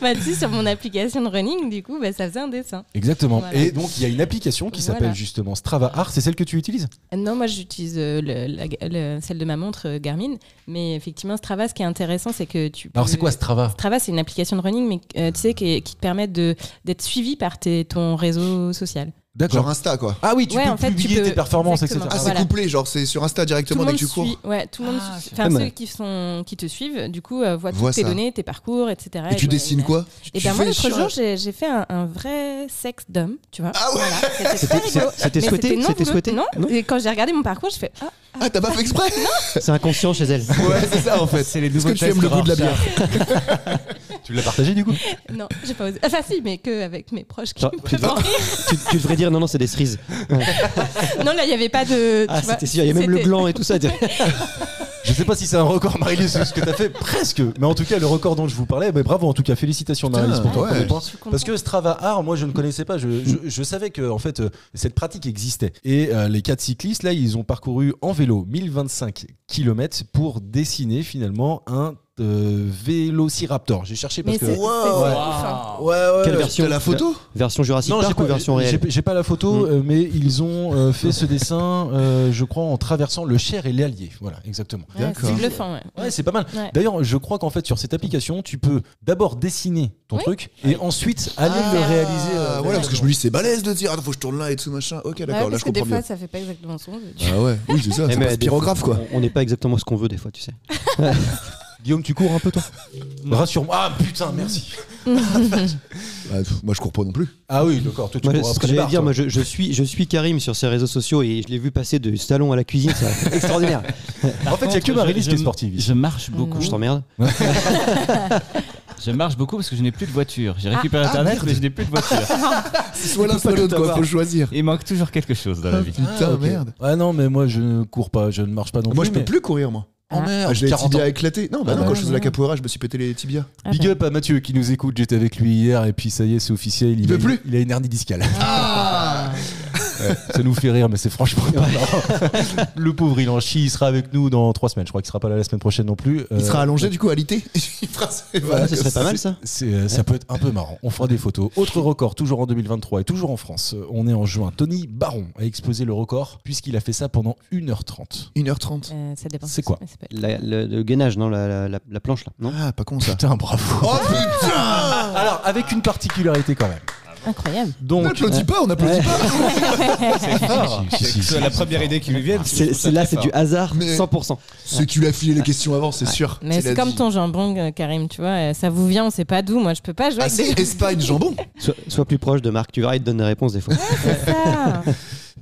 bah, tu sais, sur mon application de running, du coup, bah, ça faisait un dessin. Exactement. Voilà. Et donc, il y a une application qui s'appelle Voilà. justement Strava Art. C'est celle que tu utilises? Non, moi, j'utilise celle de ma montre Garmin, mais effectivement, Strava, ce qui est intéressant, c'est que tu peux... Alors, c'est quoi Strava? Strava, c'est une application de running, mais tu sais, qui te permet d'être suivi par ton réseau social. D'accord. Genre Insta quoi. Ah oui, tu Ouais, peux en fait, tu publier peux- tes performances, exactement. etc. Ah, Voilà. c'est couplé, genre c'est sur Insta Tout directement le dès monde que tu cours. suit, ouais, tout le monde, Ah, enfin pas ceux mal. qui te suivent, du coup, voient Vois toutes tes ça. données, tes parcours, etc. Et tu dessines quoi? Et Tu ben moi, fais l'autre chier. jour, j'ai fait un vrai sexe d'homme, tu vois. Ah ouais. Voilà, c'était très rigolo. C'était Mais souhaité, non c'était voulu. souhaité. Non. Non. Et quand j'ai regardé mon parcours, je fais ah, Ah, t'as pas fait exprès? C'est inconscient chez elle. Ouais, c'est ça en fait. C'est les Est-ce nouveaux que tu aimes le tests goût de la Rorschach. bière? Tu l'as partagé du coup? non, j'ai pas osé. Enfin si, mais que avec mes proches qui Genre, me tu, font rire. tu devrais dire non, c'est des cerises. Non, là, il y avait pas de. Ah, tu vois, c'était sûr, il y a même le c'était- gland et tout ça. Je sais pas si c'est un record, Marie-Lise, ce que t'as fait, presque. Mais en tout cas, le record dont je vous parlais, bah, bravo, en tout cas, félicitations, Putain, Marie-Lise, pour ton ouais. premier point. Je suis contente. Parce que Strava Art, moi, je ne connaissais pas. Je savais que, en fait, cette pratique existait. Et les 4 cyclistes, là, ils ont parcouru en vélo 1025 km pour dessiner finalement un Vélociraptor. J'ai cherché parce Mais que. c'est Wow. ouf, Ouais. hein. Ouais, Quelle version T'as la photo? Version Jurassic Non, j'ai Park pas, ou version réelle j'ai pas la photo, mais ils ont fait ce dessin, je crois, en traversant le Cher et l'Allier. Voilà, exactement. Ouais, D'accord. c'est bluffant, ouais. Ouais, c'est pas mal. Ouais. D'ailleurs, je crois qu'en fait, sur cette application, tu peux d'abord dessiner ton Oui. truc et ensuite aller le réaliser. Voilà, parce que je me dis c'est balèze de dire, ah, faut que je tourne là et tout machin. Ok, Ouais, d'accord, là parce je que des comprends fois, bien. ça fait pas exactement son. Ah ouais, oui, c'est ça, Eh, c'est mais pas des spirographe fois, quoi. On n'est pas exactement ce qu'on veut des fois, tu sais. Guillaume, tu cours un peu toi? Rassure-moi. Ah putain, merci. Bah, moi je cours pas non plus. Ah oui, d'accord. Toi, tu Moi, cours ce après que les j'allais barres, dire, toi. moi, je suis Karim sur ses réseaux sociaux et je l'ai vu passer du salon à la cuisine, c'est extraordinaire. En fait, il y a que Marie-Lise qui est sportive ici. Je marche beaucoup. Je t'emmerde. Je marche beaucoup parce que je n'ai plus de voiture. J'ai récupéré Internet, merde. mais je n'ai plus de voiture. C'est soit l'un soit l'autre, quoi. Faut choisir. Il manque toujours quelque chose dans la vie. Putain, ok. merde. Ah non, mais moi je ne cours pas, je ne marche pas non Moi, plus. je peux mais- plus courir, moi. Oh merde, J'ai les 40 tibias ans. éclatés. Non, bah Ah non, bah quand je faisais la non. capoeira, je me suis pété les tibias. Ah, Big up à Mathieu qui nous écoute, j'étais avec lui hier et puis ça y est, c'est officiel. Il peut plus. Il a une hernie discale. Ouais, ça nous fait rire, mais c'est franchement pas marrant. Le pauvre, il en chie, il sera avec nous dans 3 semaines. Je crois qu'il sera pas là la semaine prochaine non plus. Il sera allongé, du coup, alité. Il fera ses Voilà, vannes ce serait pas mal ça. Ça peut être un peu marrant. On fera des photos. Autre record, toujours en 2023 et toujours en France. On est en juin. Tony Baron a explosé le record puisqu'il a fait ça pendant 1h30. 1h30. Ça dépend. C'est quoi? Ça peut être- Le gainage, non, la planche là, non. Ah, pas con ça. Putain, bravo. Oh putain. Alors, avec une particularité quand même. Incroyable. On Donc, n'applaudit pas, on n'applaudit pas. C'est la première idée qui lui vient. C'est là, c'est du hasard, Mais- 100%. C'est que tu l'as filé les questions avant, c'est sûr. Mais c'est la comme vie. ton jambon, Karim, tu vois. Ça vous vient, on sait pas d'où. Moi, je peux pas jouer Ah, avec des c'est Espagne jambon. Sois plus proche de Marc, tu verras, il te donne des réponses des fois. ça.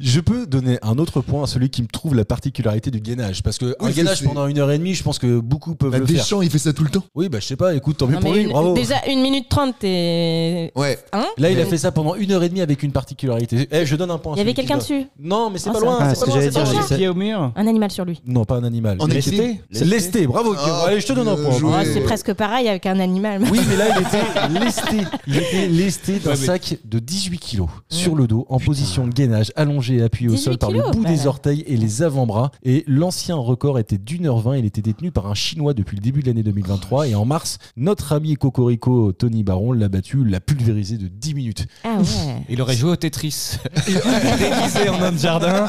je peux donner un autre point à celui qui me trouve la particularité du gainage. Parce que un Oui, gainage c'est- pendant 1h30, je pense que beaucoup peuvent Bah, le faire. Deschamps, il fait ça tout le temps. Oui, bah je sais pas, écoute, tant mieux Non, pour mais lui, bravo. déjà, 1 minute 30, t'es. Ouais. Hein Là, il a fait ça pendant 1h30 avec une particularité. Je donne un point. à Il y avait celui qui quelqu'un va. dessus. Non, mais c'est Ah, pas ça loin. va. Ah, c'est ce pas que loin, j'allais c'est pas dire, loin. j'ai- Pied au mur. Un animal sur lui. Non, pas un animal. En équilibre. C'est lesté, bravo. Ah, Allez, je te donne un bien point. joué. Oh, Ouais. c'est presque pareil avec un animal. Oui, mais là, il était lesté. Il était lesté d'un Ouais, mais- sac de 18 kilos sur le dos, en position de gainage, allongé et appuyé au 18 sol par le kilos, bout bah des là. orteils et les avant-bras. Et l'ancien record était d'1h20. Il était détenu par un Chinois depuis le début de l'année 2023. Et en mars, notre ami Cocorico, Tony Baron, l'a battu, l'a pulvérisé de 10 minutes. Ah ouais. Il aurait joué au Tetris. Déguisé en homme de jardin.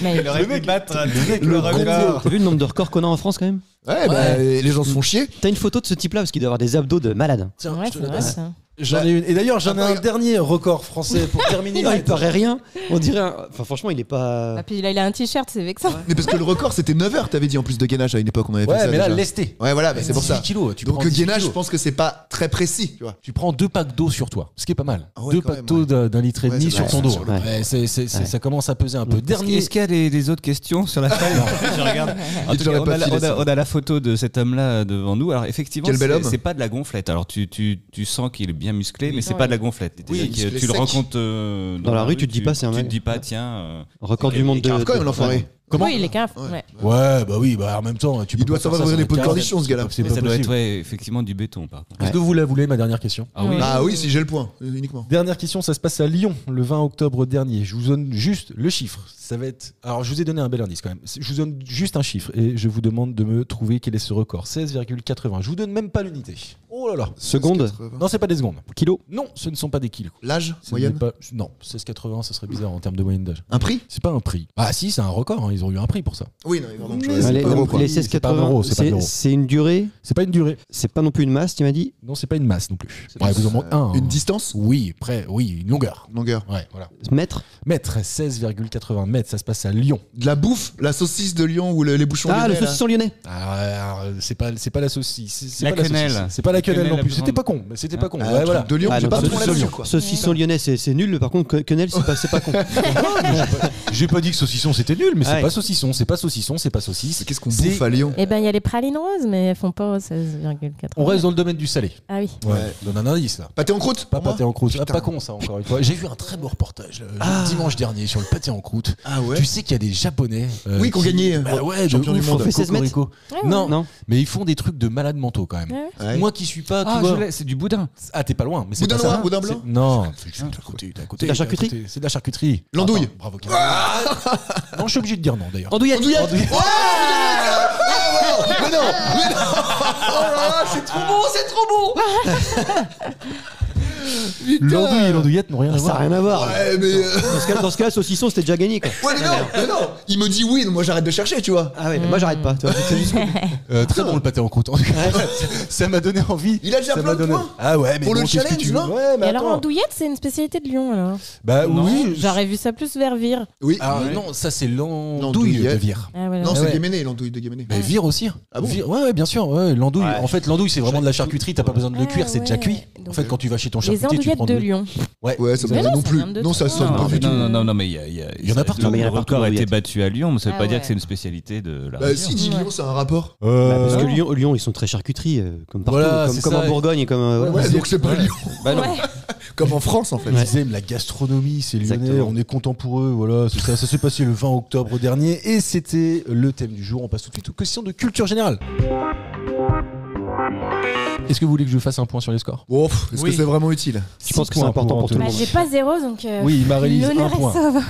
Mais Il aurait pu battre le record. T'as vu le nombre de records qu'on a en France quand même? Ouais, bah, les gens se font chier. T'as une photo de ce type là parce qu'il doit avoir des abdos de malade. Tiens, ouais, je te c'est la vrai passe. ça. J'en ai une. Et d'ailleurs, j'en ai un dernier record français pour terminer. Non, il paraît rien. On dirait. Enfin, franchement, il est Ah, pas. puis là, il a un t-shirt, c'est vexant. Mais parce que le record, c'était 9 heures, t'avais dit en plus de gainage à une époque, on avait fait Ouais, ça. mais là, déjà. lesté. Ouais, voilà, bah, c'est pour 18 ça. kilos. Tu Donc, prends le 18 gainage, je kilos. pense que c'est pas très précis, tu vois. Tu prends 2 packs d'eau sur toi, ce qui est pas mal. Ah ouais, 2 quand packs même, d'eau d'un litre et Ouais, demi ça sur doit ton être dos. sur le- Ouais. Ça commence à peser un peu. Dernier. Est-ce qu'il y a des autres questions sur la feuille Je regarde. En tout cas, j'aurais pas filé on ça. a la photo de cet homme-là devant nous. Alors effectivement, Quel bel homme. c'est pas de la gonflette. Alors tu sens qu'il est bien musclé, mais c'est Ouais. pas de la gonflette. Oui, C'est-à-dire que musclé tu le sec. rencontres Dans la rue, tu te dis pas, c'est un Tu te mec. dis pas, tiens. Record du monde de. Quand même, l'enfoiré. Comment Oui, il est caf. Ouais. Ouais. Ouais, bah oui, bah en même temps, tu Il peux doit pas faire savoir ça ouvrir sur les pots de un carré. cornichons, ce gars-là. C'est Mais pas ça doit être possible. effectivement du béton, par contre. Est-ce que vous la voulez, ma dernière question? Ah oui. Ah oui, si j'ai le point, uniquement. Dernière question, ça se passe à Lyon le 20 octobre dernier. Je vous donne juste le chiffre. Ça va être. Alors, je vous ai donné un bel indice quand même. Je vous donne juste un chiffre et je vous demande de me trouver quel est ce record. 16,80. Je vous donne même pas l'unité. Oh là là. Seconde. Non, c'est pas des secondes. Kilo. Non, ce ne sont pas des kilos. L'âge Ce moyenne n'est pas- Non, 16,80, ça serait bizarre en termes de moyenne d'âge. Un prix C'est pas un prix. Ah si, c'est un record. Hein. Ils ont eu un prix pour ça. Oui, non, pardon. Allez, pas euro, donc, quoi. les C'est pas un euro, 16,80. c'est pas un euro. C'est une durée. C'est pas une durée. C'est pas non plus une masse, tu m'as dit. Non, c'est pas une masse non plus. C'est Ouais, pas- vous en manque un. Une hein. distance Oui, oui, une longueur. Longueur. Ouais, voilà. Mètre. Mètre, 16,80 mètres, ça se passe à Lyon. De la bouffe, la saucisse de Lyon ou les bouchons Ah, le lyonnais, là. saucisson lyonnais. Alors, c'est pas la saucisse. C'est La pas quenelle. saucisse. C'est pas la quenelle Quenelle non la plus. plus C'était grande. pas con. Mais c'était pas con. Ah, Ouais, truc voilà. de Lyon, Ah, j'ai donc, pas de saucisson point là-dessus, lyonnais. quoi. Saucisson lyonnais, c'est nul. Par contre, quenelle, c'est pas con. J'ai pas dit que saucisson c'était nul, mais c'est Ouais. pas saucisson, c'est pas saucisson, c'est pas saucisse. Mais qu'est-ce qu'on C'est- bouffe à Lyon Eh ben, il y a les pralines roses, mais elles font pas 16,80. On reste dans le domaine du salé. Ah oui. Ouais. Donne un indice là. Pâté en croûte Pas pour moi pâté en croûte. Ah, Putain. pas con ça encore une fois. J'ai vu un très beau reportage dimanche dernier sur le pâté en croûte. Ah ouais Tu sais qu'il y a des Japonais Oui, qui ont gagné, Bah ouais, de champion du ouf, monde. au Fait 16 mètres. Cocorico. Ouais, ouais. Non, Non. mais ils font des trucs de malades mentaux quand même. Ouais. Ouais. Moi qui suis pas, tu Ah, vois. je l'ai, c'est du boudin. Ah, t'es pas loin, mais c'est Boudin pas noir, ça. boudin blanc C'est- Non, t'es à côté, t'es à côté. C'est de la t'es à charcuterie côté. C'est de la charcuterie. L'andouille. Attends, bravo. Non, je suis obligé de dire non d'ailleurs. Andouillette. Andouillette. Mais non, mais non. Oh là là, c'est trop bon, c'est trop bon. Putain. L'andouille et l'andouillette n'ont rien à Ça n'a voir. rien à voir. Ouais, mais Dans ce cas, saucisson, c'était déjà gagné, quoi. ouais, mais non. Il me dit oui, donc moi j'arrête de chercher, tu vois. Ah ouais, mais moi j'arrête pas. Tu vois, c'est juste- Très bon le pâté en croûte. En tout cas. Ça m'a donné envie. Il a déjà Ça plein m'a de donné- points. Ah ouais, mais Pour le bon, qu'est-ce que challenge, tu veux non Ouais, mais Et alors, attends. andouillette, c'est une spécialité de Lyon, alors. Bah Non. oui. J'aurais vu ça plus vers Vire. Oui. Alors Ouais. non, ça c'est l'andouille L'andouillette. de Vire. Ah, voilà. Non, Ah c'est ouais. Guéméné, l'andouille de Guéméné. Mais Vire aussi. Ah bon Vire, ouais, bien sûr. Ouais, l'andouille. Ouais. En fait, l'andouille c'est vraiment de la charcuterie. T'as pas besoin de le Ah, cuire, c'est déjà ouais. cuit. Donc, En fait, quand tu vas chez ton Les charcutier, tu andouillettes prends de Lyon. Ouais, ça Mais me non, non ça plus. vient de Non, ça Troyes. sonne pas du tout. Non, mais Il y en a partout. Non, mais il y en a Le partout, record a été Andouillette. battu à Lyon, mais ça veut Ah pas dire ouais. que c'est une spécialité de la Bah région. si, 10 Lyon, c'est un rapport. Parce que non. Lyon, ils sont très charcuterie, comme partout, Voilà, comme, c'est comme ça. en Bourgogne et comme. Ouais, donc c'est pas Lyon. Bah non. Ouais. Comme en France, en fait. Ils aiment la gastronomie, c'est lyonnais, Exactement. on est content pour eux, voilà, c'est ça. Ça s'est passé le 20 octobre dernier et c'était le thème du jour. On passe tout de suite aux questions de culture générale. Est-ce que vous voulez que je fasse un point sur les scores? Bon, est-ce que c'est vraiment utile? Je pense que c'est important pour tout le Bah, monde. j'ai pas 0, donc. Oui, Marie-Lise, un l'honneur est point. sauve.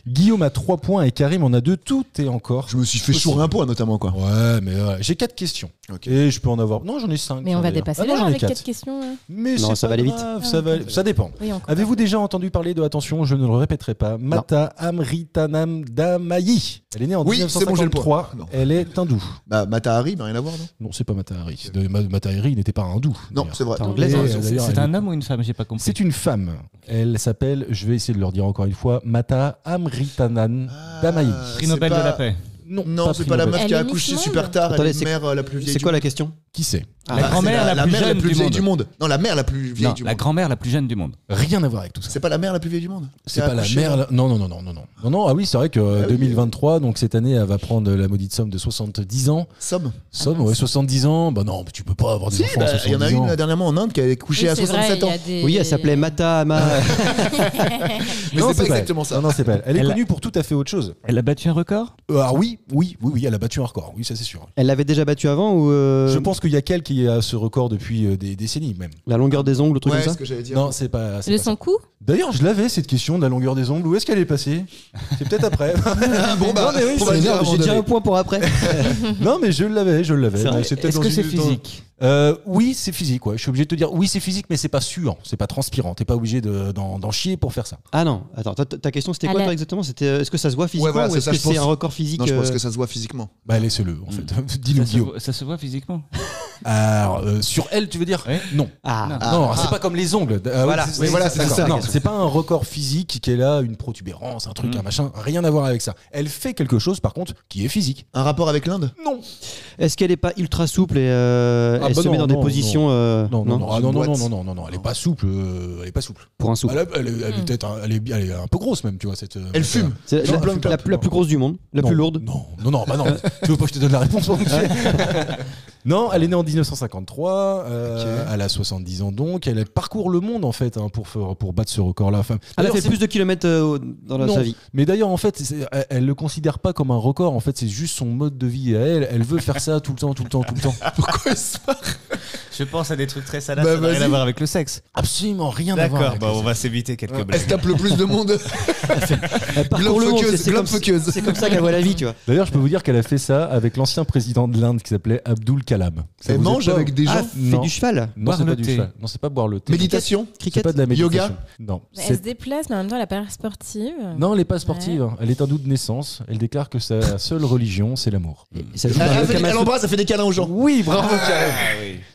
Guillaume a 3 points et Karim en a 2. Tout est encore. Je me suis fait chourer un point, notamment, quoi. Ouais, mais j'ai 4 questions. Ok. Et je peux en avoir. Non, j'en ai 5. Mais on va dépasser non, l'heure j'en ai avec 4 4. questions. Hein. Mais Non, c'est ça pas va aller vite. grave, Ah, ça dépend. Oui, encore. Avez-vous déjà entendu parler de, attention, je ne le répéterai pas, Mata Amritanam Damayi? Elle est née en Oui, c'est bon, j'ai le 1953. point. Non. Elle est hindoue. Bah, Matahari, bah rien à voir, non? Non, c'est pas Mata Hari. Mata Hari n'était pas hindou. Non, d'ailleurs. c'est vrai. T'es anglaise, Et, hein. d'ailleurs, C'est elle un est- homme ou une femme? J'ai pas compris. C'est une femme. Elle s'appelle, je vais essayer de leur dire encore une fois, Mata Amritanan Damayi. Prix Nobel de la paix. Non, Non, c'est prix pas la Nobel. meuf qui a Elle est accouché Miss super Monde. tard, elle Attendez, est c'est- mère la plus vieille. C'est du quoi la monde. question? Qui c'est? La c'est grand-mère la plus jeune du monde. du monde. Non, la mère la plus vieille Non, du la monde. grand-mère la plus jeune du monde. Rien à voir avec tout ça. C'est pas la mère la plus vieille du monde? C'est Qui a pas la accouché, mère. là Non, non. Ah oui, c'est vrai que Ah oui. 2023, donc cette année, elle va prendre la maudite somme de 70 ans. Somme. Somme, ouais, 70 ans. Bah non, tu peux pas avoir des Si, enfants bah, à il y en a 70 ans. une là, dernièrement en Inde qui a accouché Oui, à c'est vrai, 67 il y ans. a des- Oui, elle s'appelait Mata Ama. Mais Non, c'est pas elle. exactement ça. Non, c'est pas elle. Elle est Elle a- connue pour tout à fait autre chose. Elle a battu un record? Ah oui, elle a battu un record. Oui, ça c'est sûr. Elle l'avait déjà battu avant ou Je pense qu'il y a qu'elle qui a ce record depuis des décennies même. la longueur des ongles, le truc Ouais, comme c'est ça? ce que j'allais dire. Non, c'est pas. c'est Le pas ça. son coup D'ailleurs, je l'avais cette question de la longueur des ongles. Où est-ce qu'elle est passée? C'est peut-être après. Bon, bah, Non, mais oui, on c'est va dire énorme, avant J'ai déjà d'aller. un point pour après. Non, mais je l'avais. C'est Mais vrai. c'est peut-être Est-ce dans que une- c'est dans- physique? Oui, c'est physique. Ouais. Je suis obligé de te dire oui, c'est physique, mais c'est pas suant, c'est pas transpirant. T'es pas obligé d'en chier pour faire ça. Ah non, attends, ta question c'était quoi Elle a- toi exactement? C'était est-ce que ça se voit physiquement voilà, ou c'est est-ce ça, que je c'est pense. un record physique Non, je pense que ça se voit physiquement. Bah laissez-le en fait. Dis-nous Guillaume. Ça se voit physiquement? Alors sur elle, tu veux dire? Ouais. Non. Ah, Non, c'est pas comme les ongles. Ah, Voilà. oui, Oui, voilà, c'est d'accord. ça, la Non, question. c'est pas un record physique qui est là, une protubérance, un truc, un machin. Rien à voir avec ça. Elle fait quelque chose, par contre, qui est physique. Un rapport avec l'Inde? Non. est-ce qu'elle est pas ultra souple et elle bah se met non, dans des non, positions Non, non, non, ah, non, non, boîte. non, non, non, non, elle est pas souple. Elle est pas souple. pour un souple? Elle est peut-être, elle est un peu grosse même, tu vois cette. Elle fume. C'est Non, la, elle fume pas. la plus grosse du monde, la Non, plus lourde. Non, bah non. Tu veux pas que je te donne la réponse pendant que tu fais Non, elle est née en 1953. Elle a 70 ans donc. Elle parcourt le monde en fait pour battre ce record-là. Enfin, Elle a d'ailleurs, fait c'est- plus de kilomètres dans Non. sa vie. Mais d'ailleurs, en fait, elle le considère pas comme un record. En fait, c'est juste son mode de vie à elle. Elle veut faire ça tout le temps. Pourquoi il se marre? Je pense à des trucs très salades, Bah, ça n'a rien vas-y. à voir avec le sexe. Absolument rien à voir. D'accord, avec bah, ça. on va s'éviter quelques Elle blagues. se tape le plus de monde. Elle parcourt le monde, Globe-foqueuse, c'est comme, globe-foqueuse. c'est comme ça qu'elle voit la vie, tu vois. D'ailleurs, je peux vous dire qu'elle a fait ça avec l'ancien président de l'Inde qui s'appelait Abdul Kalam. Ça Elle vous mange est pas- avec des gens. Ah, fait Non. du cheval. Non, Boire c'est pas le du thé. cheval. Non, c'est pas boire le thé. Méditation. C'est Cricket. pas de la méditation. Yoga. Non. Elle C'est- se déplace, mais en même temps, elle a pas l'air sportive. Non, elle n'est pas sportive. hein. Elle est hindoue de naissance. Elle déclare que sa seule religion, c'est l'amour. Et ça joue dans le Kama Elle Sutra. embrasse, elle fait des câlins aux gens. Oui, bravo, Karim.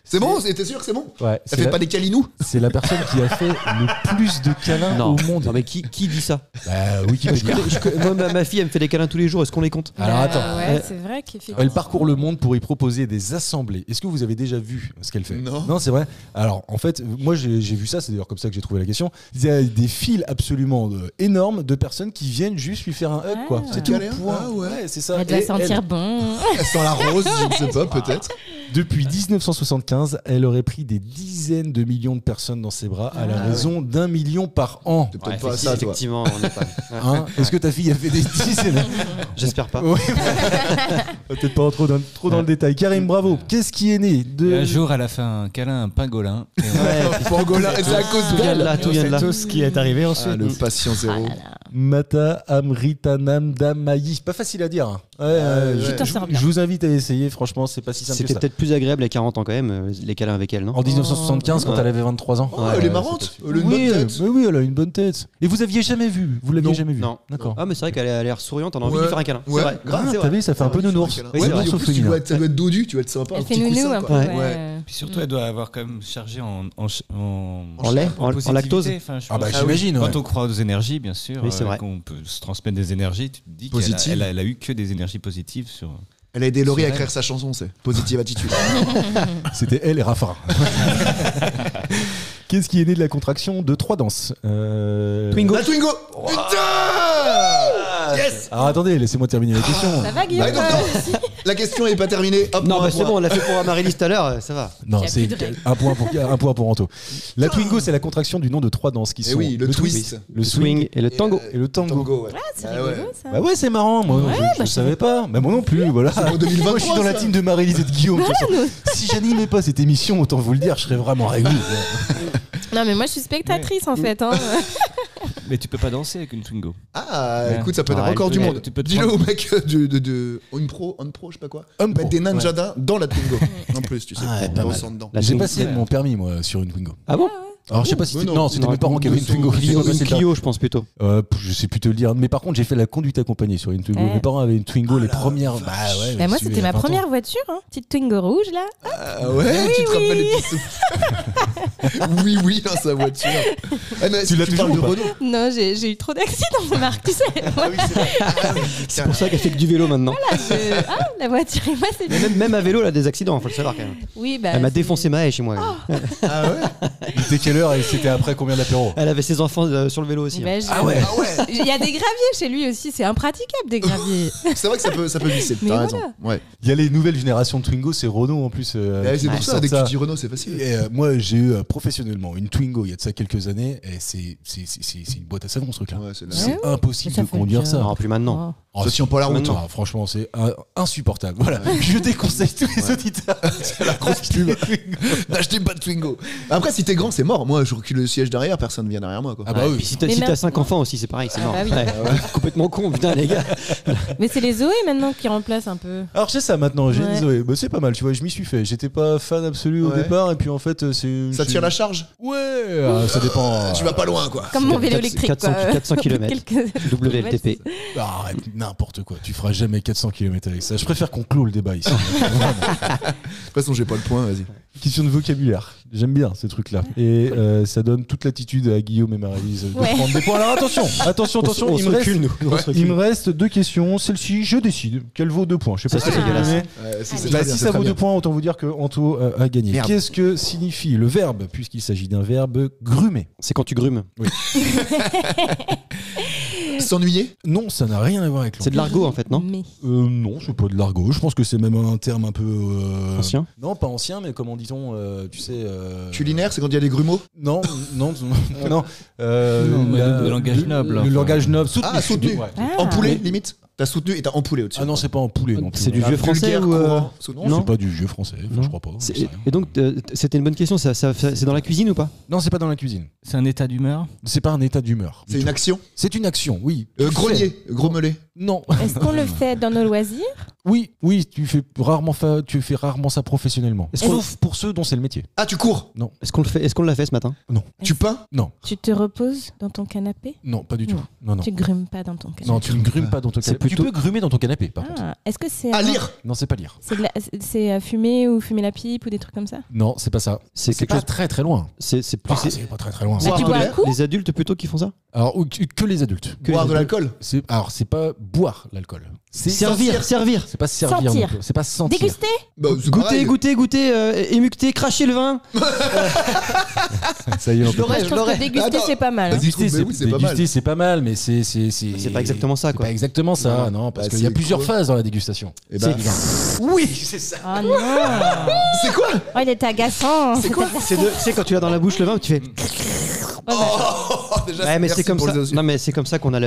C'est bon? T'es sûr que c'est bon? Ouais, Elle fait pas des câlinous? c'est la personne qui a fait le plus de câlins Non. au monde. Non mais qui dit ça? Bah, Wikipédia. Moi ma fille elle me fait des câlins tous les jours, est-ce qu'on les compte? Alors attends. Ouais, c'est vrai qu'effectivement. Elle parcourt le monde pour y proposer des assemblées. Est-ce que vous avez déjà vu ce qu'elle fait? Non. c'est vrai. Alors, en fait, moi, j'ai vu ça. C'est d'ailleurs comme ça que j'ai trouvé la question. Il y a des files absolument énormes de personnes qui viennent juste lui faire un hug, quoi. Ah. C'est tout. Câlin. Point. Ah ouais. C'est ça. Elle doit Et sentir bon. Elle sent la rose, je ne sais pas, peut-être. depuis 1975, elle aurait pris des dizaines de millions de personnes dans ses bras à la raison d'1 million par an. C'est peut-être pas ça, toi. Effectivement, on n'est pas. Hein Est-ce que ta fille a fait des dizaines? J'espère pas. Oui. Peut-être pas trop dans le détail. Karim, bravo. Qu'est-ce qui est né Et de un jour, elle a fait un câlin à un pingolin. Et Pangolin, c'est à cause Tout vient de d'elle. là, tout vient de là. tout ce qui est arrivé ensuite. Ah, le patient zéro. Mata Amritanam Damayi? Pas facile à dire. Hein. Tu t'en sors bien. Je vous invite à essayer. Franchement, c'est pas si simple que C'était ça. peut-être plus agréable à 40 ans quand même, les câlins avec elle, non? En 1975, quand Ouais. elle avait 23 ans. Oh, elle est marrante. Elle a une Oui, bonne tête. mais oui, elle a une bonne tête. Et vous aviez jamais vu? Vous l'aviez Non. jamais vu? Non. D'accord. Ah mais c'est vrai qu'elle a l'air souriante, on a envie de Ouais. lui faire un câlin. Ouais. C'est vrai. Grave, C'est T'as vrai. vu, ça fait un peu nounours. Ouais, Oui, mais c'est en vrai. plus, ça doit être dodu, tu vas être sympa. Elle un fait petit nounou coussin, un quoi. peu. Ouais. Ouais. Ouais. Puis surtout, elle doit avoir quand même chargé En lait, en positivité. lactose. Enfin, je Ah bah pense. j'imagine. Quand ouais. on croit aux énergies, bien sûr, Oui, c'est vrai. qu'on peut se transmettre des énergies, tu te dis qu'elle Positives. elle a eu que des énergies positives sur. Elle a aidé Laurie à C'est écrire sa chanson, c'est Positive Attitude. C'était elle et Rafa. Qu'est-ce qui est né de la contraction de 3 danses Twingo. La Twingo. Putain. Yes. Alors attendez, laissez-moi terminer la question. Ça va, Guillaume? Ah, non, non. La question est pas terminée. Hop, Non, on bah va c'est voir. bon, on l'a fait pour Amaryllis tout à l'heure, ça va. Non, Il y a c'est plus de règles. un point pour Anto. La Twingo, c'est la contraction du nom de 3 danses qui Eh sont oui, le twist. le swing et le tango. et le tango. Tango, ouais. Ah, c'est Ah rigolo, ouais. ça. Bah ouais, c'est marrant, moi je savais pas. Mais moi non plus, voilà. pour 2023, Moi je suis dans la ça. team de Marie-Lise et de Guillaume. de toute façon. Si j'animais pas cette émission, autant vous le dire, je serais vraiment réglé. Non, mais moi, je suis spectatrice, en fait. Hein. Mais tu peux pas danser avec une Twingo. Ah, Ouais. écoute, ça peut être un Ouais, record du ouais, monde. tu peux te Dis-le prendre- au mec de On Pro, je sais pas quoi. Homme Mettre pro, des nanjadas dans la Twingo. En plus, tu sais. Ah, on pas mal. ressent dedans. La J'ai Twingo. passé mon permis moi sur une Twingo. Ah bon? Alors je sais pas si Mais c'était non. non, c'était mes parents qui avaient une Twingo. Clio, J'ai pas une passé le Clio, je pense plutôt. Je sais plus te le dire, mais par contre j'ai fait la conduite accompagnée sur une Twingo. Ouais. Mes parents avaient une Twingo, les la premières. vache. Bah ouais. Bah, moi, tu c'était es ma à 20 ans. première voiture, hein. Petite Twingo rouge, là. Ah ouais, tu te rappelles les petits sous. Oui, dans sa voiture. Eh, mais Tu l'as tu parles de toujours ou pas Renault. Non, j'ai eu trop d'accidents, Marc, tu sais. Ah oui, c'est vrai. Ah oui, C'est pour ça qu'elle fait que du vélo maintenant. Ah, la voiture, et moi, c'est. Mais même à vélo, elle a des accidents, faut le savoir quand même. Oui, bah. Elle m'a c'est- défoncé ma haie chez moi. Ah ouais. Il était quelle heure et c'était après combien d'apéros? Elle avait ses enfants sur le vélo aussi. hein. Bah, Ah ouais. Ah ouais. Il y a des graviers chez lui aussi, c'est impraticable des graviers. C'est vrai que ça peut glisser. Mais T'as voilà. raison. Ouais. Il y a les nouvelles générations de Twingo, c'est Renault en plus. Eh, c'est qui pour ça, sortent dès que tu dis Renault, c'est facile. Et, moi j'ai eu professionnellement une Twingo il y a de ça quelques années et c'est une boîte à savon ce truc-là. Ouais, c'est de la Ouais, C'est impossible Ça de fait conduire le ça. Non, plus maintenant. Oh. Ça tient pas la route. Maintenant. Ah, franchement, c'est insupportable. Voilà, je déconseille tous les auditeurs. C'est la grosse pub. N'achetez pas de Twingo. Après, si t'es grand, c'est mort. Moi, je recule le siège derrière, personne ne vient derrière moi. Quoi. Ah bah Ouais, oui. puis si t'as Mais si t'as maintenant- 5 enfants aussi, c'est pareil, c'est Ah mort. bah oui. Ouais. Complètement con, putain, les gars. Mais c'est les Zoé maintenant qui remplacent un peu. Alors c'est ça maintenant, j'ai Ouais. une Zoé. Bah, c'est pas mal, tu vois, je m'y suis fait. J'étais pas fan absolu au Ouais. départ et puis en fait c'est. Ça tire la charge. Ouais, ça dépend. Tu vas pas loin, quoi. Comme mon vélo 400 électrique. 400 quoi. 400 kilomètres. Quelques- WLTP. Arrête, n'importe quoi. Tu feras jamais 400 km avec ça. Je préfère qu'on clôt le débat ici. Vraiment. De toute façon, j'ai pas le point, vas-y. Question de vocabulaire. J'aime bien ces trucs-là. Et ça donne toute l'attitude à Guillaume et Marie-Lise de Ouais. prendre des points. Alors attention, On il se me recule, reste. nous. On se recule. Il me reste 2 questions. Celle-ci, je décide qu'elle vaut 2 points. Je sais pas Ça, si c'est vous dégueulasse. connaissez. Si, Allez. c'est Bah, très bien, si c'est ça très vaut bien. 2 points, autant vous dire que Anto a gagné. Merde. Qu'est-ce que signifie le verbe, puisqu'il s'agit d'un verbe, grumer? C'est quand tu grumes. S'ennuyer. Non, ça n'a rien à voir avec C'est de l'argot en fait, non? Mais. Non, c'est pas de l'argot. Je pense que c'est même un terme un peu. Ancien. Non, pas ancien, mais comment dit-on tu sais. Culinaire, c'est quand il y a des grumeaux. Non, non, non. Non, mais le langage noble, Le enfin. langage noble. Soutenu. Ah, soutenu. Ouais. Ah. Empoulé, limite. T'as soutenu et t'as empoulé au-dessus. Ah non, c'est pas en poulet non plus. C'est du Un vieux français vulgaire ou courant. Non, Non. c'est pas du vieux français. Enfin, Non. je crois pas. C'est- j'en sais rien. Et donc, c'était une bonne question. C'est dans la cuisine ou pas? Non, c'est pas dans la cuisine. C'est un état d'humeur. C'est pas un état d'humeur. C'est une action. C'est une action, oui. Tu Grenier, fais- gros melé. Non. Est-ce qu'on le fait dans nos loisirs? Oui, tu fais rarement ça professionnellement. Est-ce qu'on- Sauf pour ceux dont c'est le métier. Ah, tu cours. Est-ce qu'on l'a fait ce matin? Tu peins. Non, Tu te reposes dans ton canapé? non, pas du tout. Non. Non, non. Tu grumes pas dans ton canapé? Non, tu ne grumes pas dans ton C'est canapé. plutôt- Tu peux grumer dans ton canapé, par contre. Ah, est-ce que c'est. À lire. Non, c'est pas lire. C'est fumer ou fumer la pipe ou des trucs comme ça? Non, c'est pas ça. C'est C'est quelque pas chose. très très loin. C'est plus. Ah, c'est pas très très loin. Bah, tu Boire bois de un l'air. coup? Les adultes plutôt qui font ça? Alors, que les adultes. Boire de l'alcool. Alors, c'est pas boire l'alcool. C'est Servir. C'est pas servir. Sentir. non plus. C'est pas sentir. Déguster? Bah, c'est pareil. Goûter, émucter, cracher le vin. Ça y est, on peut Moi, je pense que déguster, Attends. c'est pas mal. hein. Vas-y. Déguster, Mais oui, c'est pas mal. déguster, c'est pas mal, mais c'est pas exactement ça, c'est quoi. pas exactement ça, Non. non, parce Bah, qu'il y a c'est plusieurs creux. phases dans la dégustation. Eh ben, Oui, c'est ça. Oh non! c'est quoi? Oh, il est agaçant! C'est quoi? Tu sais, quand tu as dans la bouche le vin, tu fais. Ouais, bah, Déjà, Ouais, mais merci c'est comme pour ça. les autres. Non, mais c'est comme ça qu'on a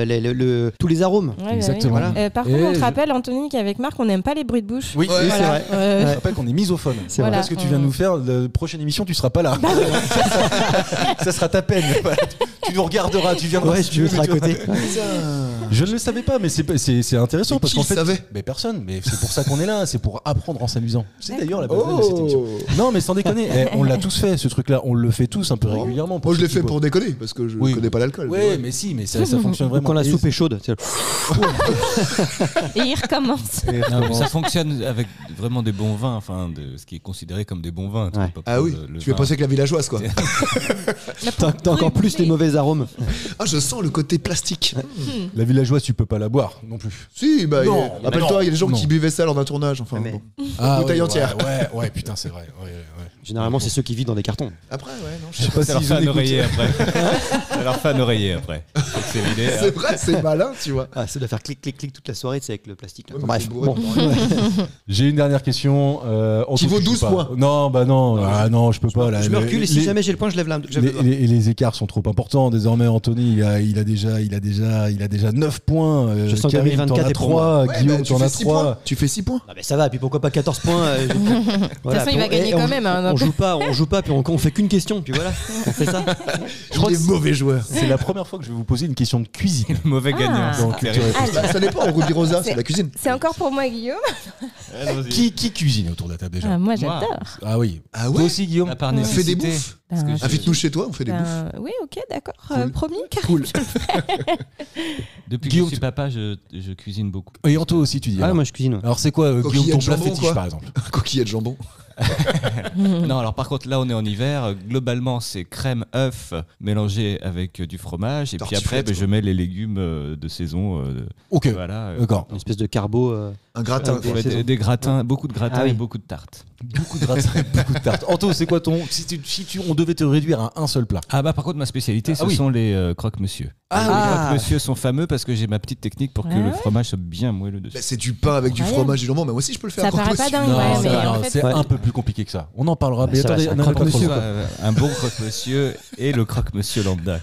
tous les arômes. ouais, bah Exactement. oui. Par contre, Et on te je- rappelle, Anthony, qu'avec Marc, on n'aime pas les bruits de bouche. Oui, Ouais. Oui, Voilà. c'est vrai. Je rappelle qu'on est misophone. C'est Voilà. Parce que tu viens de nous faire, la prochaine émission, tu seras pas là. Ça sera ta peine. Voilà. Tu nous regarderas, tu viendras. Ouais, si tu veux veux, à tu vois. côté. Je ne le savais pas, mais c'est intéressant Mais parce qui qu'en le fait, savait mais personne. Mais c'est pour ça qu'on est là, c'est pour apprendre en s'amusant. C'est d'ailleurs la base même de cette émission. Oh. Non, mais sans déconner, on l'a tous fait ce truc-là. On le fait tous un peu régulièrement. Moi, je l'ai ceux fait qui pour déconner parce que je Oui. connais pas l'alcool. boivent. Ouais, mais si, mais ça fonctionne Ou vraiment. quand la Et- soupe est chaude. Et il recommence. Non, mais ça fonctionne avec vraiment des bons vins, enfin de ce qui est considéré comme des bons vins. Tu Ouais. peux pas Ah prendre oui, le tu fais vin. passer avec la villageoise, quoi. T'as encore plus les mauvaises les arômes. Ah, je sens le côté plastique. La villageoise, tu peux pas la boire non plus. Si, bah, Non, rappelle-toi, il y a des gens non. qui buvaient ça lors d'un tournage. Enfin, Mais- bon. Ah, Bouteille ouais, entière. Ouais, putain, c'est vrai. Ouais. Généralement, c'est ceux qui vivent dans des cartons. Après, ouais, non, je Je sais sais pas. pas Ça leur s'ils fait ont un des oreiller après. Ça leur fait un oreiller après. C'est l'idée. C'est vrai, c'est malin, tu vois. Ah, c'est de faire clic, clic, clic toute la soirée, c'est avec le plastique. Là. Ouais, Bref, mais c'est bourré. bon. J'ai une dernière question. Qui vaut 12 points. Non, bah non. Ah non, je peux pas. Là, Je me recule et si jamais j'ai le point, je lève la. je lève le doigt. les écarts sont trop importants. Désormais, Anthony, il a déjà 9 points. Je sens que Karim, 2024 t'en as est pour moi. 3. Ouais, Guillaume, bah, tu t'en fais as 6 3. points. Tu fais 6 points. Ah, mais ça va, puis pourquoi pas 14 points De toute façon, il va gagner quand même. Hein, On joue pas, puis on fait qu'une question, puis voilà, on fait ça. Je crois des que mauvais joueurs. c'est la première fois que je vais vous poser une question de cuisine. Mauvais Ah. gagnant. Dans c'est Culture terrible. Bah, ça dépend, Ruby Rosa, c'est C'est- la cuisine. C'est encore pour moi, Guillaume. Qui cuisine autour de la table déjà? Ah, moi, j'adore. Ah oui. Ah Toi ouais. aussi, Guillaume? À part On fait des nécessité. bouffes. Parce que Ben, je- Invite-nous chez toi, on fait des bouffes. Oui, ok, d'accord. Cool. Promis, Karim. Cool. Depuis que Guillaume, je suis papa, je cuisine beaucoup. Et Anto aussi, tu dis. Ah, alors. moi je cuisine. Alors c'est quoi, Guillaume, Coquillette ton de plat jambon, fétiche quoi. par exemple? Un coquillet de jambon. Non, alors par contre, là, on est en hiver. Globalement, c'est crème, œuf mélangé avec du fromage. Et puis après, Tartiflette, je mets les légumes de saison. Ok, Voilà. d'accord. Une espèce de carbo. Un gratin. Ouais, quoi. Des gratins, beaucoup de gratins Ah oui. et beaucoup de tartes. Beaucoup de gratins et beaucoup de tartes. Anto, c'est quoi ton. Si on devait te réduire à un seul plat? Ah bah par contre, ma spécialité, ce oui. sont les croque-monsieur. Ah les oui. croque-monsieur sont fameux parce que j'ai ma petite technique pour que Ah le ouais fromage soit bien moelleux dessus. Bah, c'est du pain avec du Incroyable. fromage et du jambon, mais moi aussi je peux le faire. Ça paraît pas dingue, Non, ouais, mais non, en fait. c'est Ouais. un peu plus compliqué que ça. On en parlera. Ouais, Mais ça va, attendez, c'est un non, mais pas croque-monsieur. trop. Un bon croque-monsieur et le croque-monsieur lambda.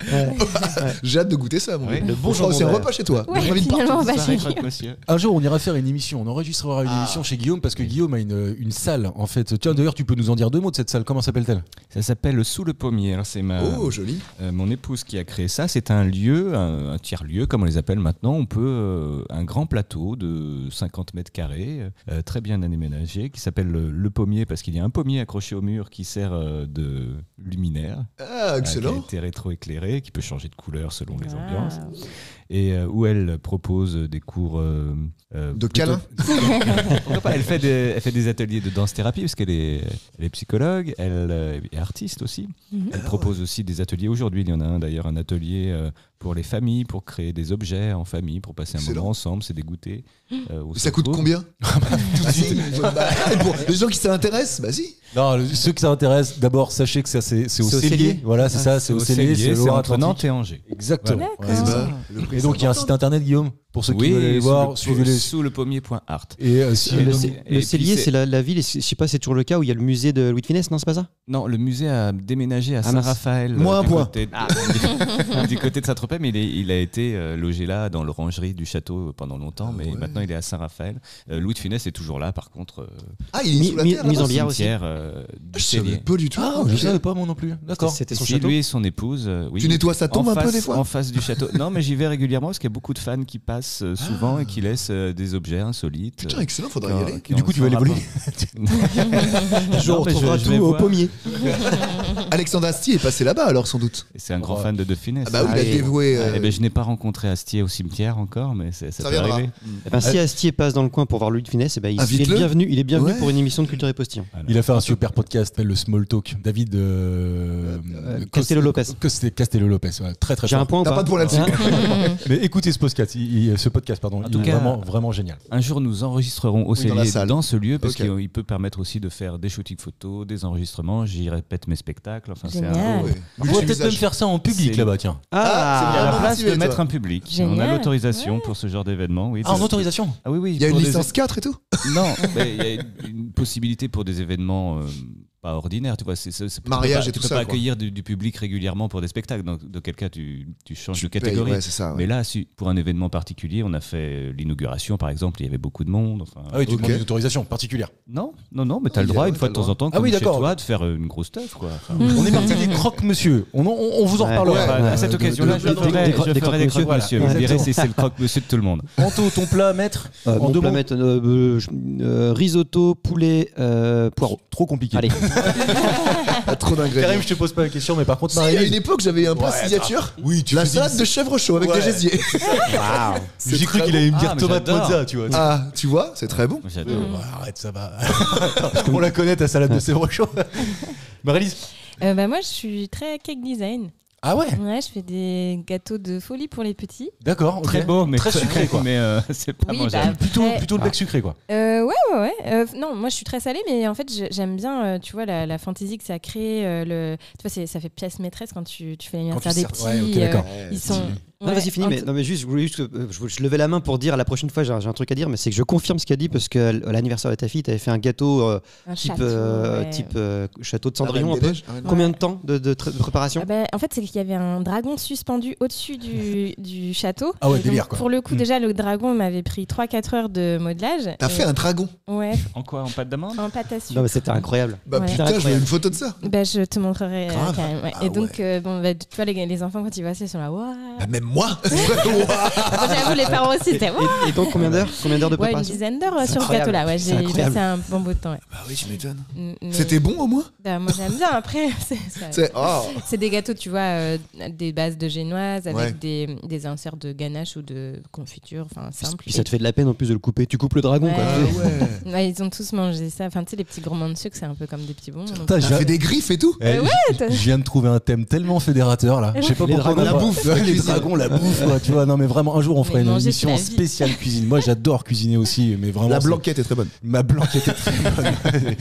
J'ai hâte de goûter ça, mon Oui. gars. Le bon jambon c'est un vert. repas chez toi. Ouais, Je m'invite finalement, partout. on va Pareil, chez Guillaume. croque-monsieur. Un jour, on ira faire une émission. On enregistrera une émission chez Guillaume parce que Guillaume a une salle en fait. Tiens, d'ailleurs, tu peux nous en dire deux mots de cette salle. Comment s'appelle-t-elle? Ça s'appelle Sous le pommier. Alors, c'est Oh, joli. mon épouse qui a créé ça. C'est un lieu, un tiers-lieu, comme on les appelle maintenant. On peut un grand plateau de 50 mètres carrés, très bien aménagé, qui s'appelle le pommier parce qu'il y a un pommier accroché au mur qui sert de luminaire, Ah, qui a excellent. été rétroéclairé, qui peut changer de couleur selon les Ah. ambiances. Et où elle propose des cours De câlin. Pourquoi pas, elle fait des ateliers de danse-thérapie parce qu'elle est psychologue, elle est artiste aussi. Elle propose aussi des ateliers. Aujourd'hui, il y en a un d'ailleurs, un atelier pour les familles, pour créer des objets en famille, pour passer un Excellent. moment ensemble, c'est des goûters. Ça coûte combien? Ah, si, pour les gens qui s'intéressent, bah si. Non, ceux qui s'intéressent, d'abord, sachez que ça, c'est au C'est au Cellier. Cellier. Voilà, c'est ça, c'est au Cellier, c'est c'est entre Loire-Atlantique. Nantes et Angers. Exactement. D'accord. Ouais, c'est ça. Et donc, il y a un site internet, Guillaume, pour ceux qui veulent aller voir. Suivez-les. Sous le pommier.art. Et si Et Le, donc- le et puis cellier, c'est- c'est la ville, et je sais pas, c'est toujours le cas où il y a le musée de Louis de Funès, non, c'est pas ça? Non, le musée a déménagé à Ah, mince. Saint-Raphaël. Moins un du point. côté du côté de Saint-Tropez, mais il a été logé là dans l'orangerie du château pendant longtemps, mais maintenant il est à Saint-Raphaël. Louis de Funès est toujours là, par contre. Ah, il est sous la terre. mise en là-bas. bière aussi. Cimetière du Je savais Cellier. pas du tout. Ah, je savais pas, moi non plus. D'accord. C'était son Si, château. lui et son épouse. Oui. Tu nettoies sa tombe En un peu face- des fois? En face du château. Non, mais j'y vais régulièrement parce qu'il y a beaucoup de fans qui passent souvent et qui laissent des objets insolites. Putain, excellent, faudrait y Quand- aller. qui Du coup, ont tu vas sans les voler. Un jour, on Non, mais retrouvera je tout vais au voir. pommier. Alexandre Astier est passé là-bas alors sans doute. Et c'est un grand fan de Funès. Ah bah oui, il a Allez. dévoué. Eh ben, je n'ai pas rencontré Astier au cimetière encore, mais ça Ça peut viendra. arriver. Eh ben, si Astier passe dans le coin pour voir Louis de Funès, eh ben, il est Invite-le. bienvenu. Il est bienvenu Ouais. pour une émission de Culture et Postillon. Il a fait un super podcast, le Small Talk. David Castello-Lopez. Castello-Lopez, ouais, très très J'ai un fort. point ou T'as pas? pas de point là-dessus. Hein Mais écoutez ce podcast, pardon, En il tout est cas- vraiment, vraiment génial. Un jour, nous enregistrerons au Oui, dans la Cellier salle. dans ce lieu parce Ok. qu'il peut permettre aussi de faire des shootings photos, des enregistrements. J'y répète mes spectacles. Enfin, c'est Génial. un beau- Ouais. On pourrait peut-être même Multi-usage. faire ça en public C'est- là-bas, tiens. Ah, Il y a la vraiment place motivé, de mettre toi. un public. On Génial. a l'autorisation pour ce genre d'événement. Oui, Ah, en pour- autorisation. Ah oui, oui. Il y a une pour des- licence 4 et tout. Non, mais il y a une possibilité pour des événements pas ordinaires. Tu vois, Mariage tu et peux tout pas ça, quoi. accueillir du public régulièrement pour des spectacles. Donc, dans quel cas tu changes de Tu payes, catégorie. ouais, c'est ça. ouais. Mais là, pour un événement particulier, on a fait l'inauguration, par exemple. Il y avait beaucoup de monde. Enfin, Ah oui, tu Ok. demandes une autorisation particulière. non, mais tu as Oui, le droit ouais, une fois de t'as le temps en temps, Ah comme oui, chez d'accord. toi, de faire une grosse teuf, quoi. Enfin, On est parti des croque-monsieur. On vous en Ouais. reparlera. Ouais. à cette occasion-là, je des ferai des croque-monsieur, croque-monsieur. voilà. Vous direz Exactement. si c'est le croque-monsieur de tout le monde. Anto, ton plat maître en Mon deux plat mots. maître, risotto, poulet, poireau. Trop compliqué. Allez. Pas trop d'ingrédients. Karim, je te pose pas la question, mais par contre, Si, à Marie-Lise- une époque, j'avais un plat Ouais, signature. Oui, tu La fais des- salade de chèvre chaud avec Ouais. des gésiers. J'ai cru qu'il allait me dire Ah, mais tomate j'adore. mozza, tu vois. Ah, tu vois, c'est très bon. J'adore. Ouais, arrête, ça va. On la connaît, ta salade de chèvre chaud. Marie-Lise. Moi, je suis très cake design. Ah ouais. Ouais, je fais des gâteaux de folie pour les petits. D'accord. ok. Très beau, mais très sucré quoi. Mais c'est pas Oui, mangeable. bah, Plutôt le bec sucré quoi. Ouais. Non, moi je suis très salée, mais en fait j'aime bien, tu vois, la fantaisie que ça crée. Tu vois, ça fait pièce maîtresse quand tu fais l'anniversaire des petits. Ouais, ok, d'accord. Ils sont. Non, vas-y, finis. Mais juste, je voulais juste, je levais la main pour dire la prochaine fois, j'ai un truc à dire, mais c'est que je confirme ce qu'elle dit parce que à l'anniversaire de ta fille, tu avais fait un gâteau Un type, château, ouais. château de Cendrillon un peu. Combien de temps de préparation? En fait, c'est qu'il y avait un dragon suspendu au-dessus du château. Ah ouais, Et donc, délire, quoi. pour le coup, déjà, le dragon m'avait pris 3-4 heures de modelage. T'as fait un dragon? Ouais, En quoi? En pâte d'amande? en pâte à sucre. Non, mais c'était incroyable. Bah Ouais. putain, je veux une photo de ça. Je te montrerai Grave. quand même. Ouais. Ah Et donc, tu vois, les enfants, quand ils voient ça, ils sont là, waouh. Bah, même moi. J'avoue, les parents aussi, c'était waouh. Et donc, combien d'heures de Ouais, une préparation? dizaine d'heures C'est sur ce incroyable. gâteau-là. Ouais, C'est j'ai incroyable. passé un bon bout de temps. Ouais. Bah oui, je m'étonne. Mais- C'était bon au moins? Bah, moi, j'aime bien. Après, Oh. c'est des gâteaux, tu vois, des bases de génoise avec Ouais. des inserts de ganache ou de confiture, enfin simple. Puis ça te fait de la peine en plus de le couper. Tu coupes le dragon, Ouais. quoi. Ah ouais. Ouais, ils ont tous mangé ça. Enfin, tu sais, les petits gourmands de sucre, c'est un peu comme des petits bonbons. donc- Putain, T'as fait des griffes et tout? Eh, ouais, je viens de trouver un thème tellement fédérateur là. Je sais pas Les pourquoi. dragons, on a la pas- bouffe, Ouais, la les cuisine. dragons, la bouffe, quoi, tu vois. Non, mais vraiment, un jour on fera Mais une manger, émission c'est la vie. spéciale cuisine. Moi, j'adore cuisiner aussi, mais vraiment. La c'est- blanquette est très bonne. Ma blanquette est très bonne.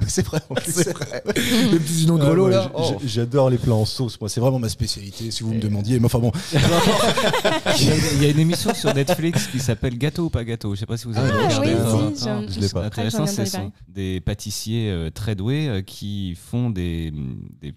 C'est vrai. en plus. C'est vrai. Les petits inons grelots Ouais, là. ouais, j'adore les plats en sauce. Moi, c'est vraiment ma spécialité. Si vous me demandiez, mais enfin bon. Il y a une émission sur Netflix qui s'appelle Gâteau ou pas gâteau. Je sais pas si vous avez Ah, regardé. oui, Non, si, non. j'en- je l'ai pas. Intéressant, j'en ai ce entendu sont parler. des pâtissiers très doués qui font des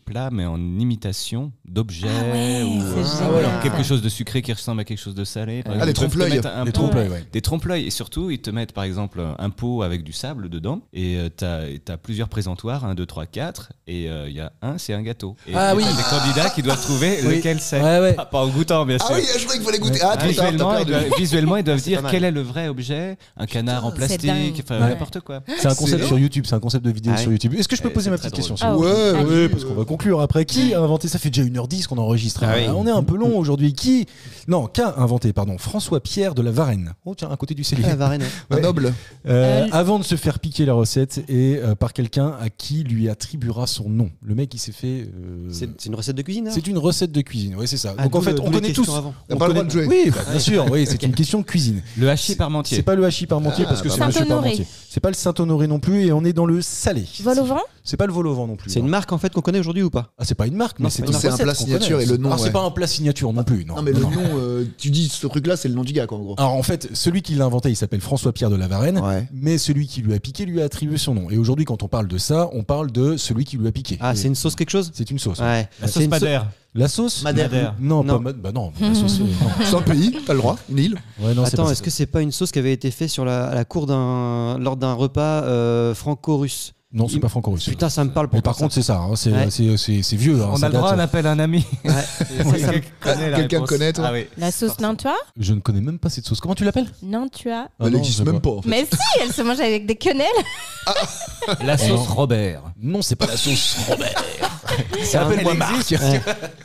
plats mais en imitation d'objets Ah ouais, ou c'est génial. alors quelque chose de sucré qui ressemble à quelque chose de salé. Par Ah, les exemple. Ils peuvent te trompe-l'œil. mettre un Les pot- trompe-l'œil, ouais. Des trompe-l'œil, et surtout ils te mettent par exemple un pot avec du sable dedans et t'as plusieurs présentoirs, 1, 2, 3, 4 et il y a c'est un gâteau. Et Ah oui. t'as des candidats qui doivent trouver Oui. lequel c'est. Ouais, ouais. Pas en goûtant bien sûr. Ah oui, je croyais qu'il fallait goûter. Ah, trop tard, t'as Visuellement, ils doivent C'est dire pas mal. quel est le vrai objet, un canard en C'est plastique, dingue. enfin Ouais. n'importe quoi. C'est un concept C'est- sur YouTube. C'est un concept de vidéo Ah sur oui. YouTube. Est-ce que je peux Et poser c'est ma très petite question drôle. s'il vous plaît Ah oui. Ouais, Oui, parce qu'on va conclure après. Qui a inventé ça? Fait déjà 1h10 qu'on enregistre. Ah oui. On est un peu long aujourd'hui. Qu'a inventé, pardon, François-Pierre de la Varenne. Oh tiens, à côté du cellier. La Varenne. Un Ouais. noble. Avant de se faire piquer la recette et par quelqu'un à qui lui attribuera son nom. Le mec, il s'est fait. C'est une recette de cuisine, hein? C'est une recette de cuisine. Oui, c'est ça. Ah, Donc en d'où fait, le- on d'où les connaît questions tous. avant. T'as On pas le droit connaît- de jouer. Oui, bien sûr. Oui, c'est une question de cuisine. Le hachis parmentier. C'est pas le hachis parmentier parce que c'est Monsieur Saint-Honoré. Parmentier. C'est pas le Saint-Honoré non plus et on est dans le salé. Vol au vent. C'est pas le vol au vent non plus. C'est une marque en fait qu'on connaît aujourd'hui ou pas? Ah, c'est pas une marque, mais Non, c'est c'est une pas C'est un recette plat qu'on signature connaît. et le nom. Alors c'est ouais. pas un plat signature non plus. Non, Non, mais le non. nom, tu dis ce truc-là, c'est le nom du gars, quoi, en gros. Alors en fait, celui qui l'a inventé, il s'appelle François-Pierre de la Varenne, Ouais. mais celui qui lui a piqué lui a attribué son nom. Et aujourd'hui, quand on parle de ça, on parle de celui qui lui a piqué. Ah, Et c'est une sauce quelque chose? c'est une sauce. Ouais. La C'est sauce une Madère. La sauce Madère. Non, Non. bah non, la sauce. non. C'est un pays, t'as le droit, une île. Ouais, non, c'est Attends, pas est-ce ça. que c'est pas une sauce qui avait été faite à la cour lors d'un repas franco-russe? Non, c'est pas franco-russe. Putain, ça me parle Mais pour par contre, c'est ça. hein, c'est Ouais. c'est vieux. hein, On ça a le droit, date. on appelle un ami. Ouais. Quelqu'un connaît, toi? Ah oui. La sauce Nantua. Je ne connais même pas cette sauce. Comment tu l'appelles? Nantua. Ah Elle non, existe je sais même pas, en fait. Mais si, elle se mange avec des quenelles. La sauce Robert. Non, c'est pas la sauce Robert. Appelle-moi Elle Marc. existe.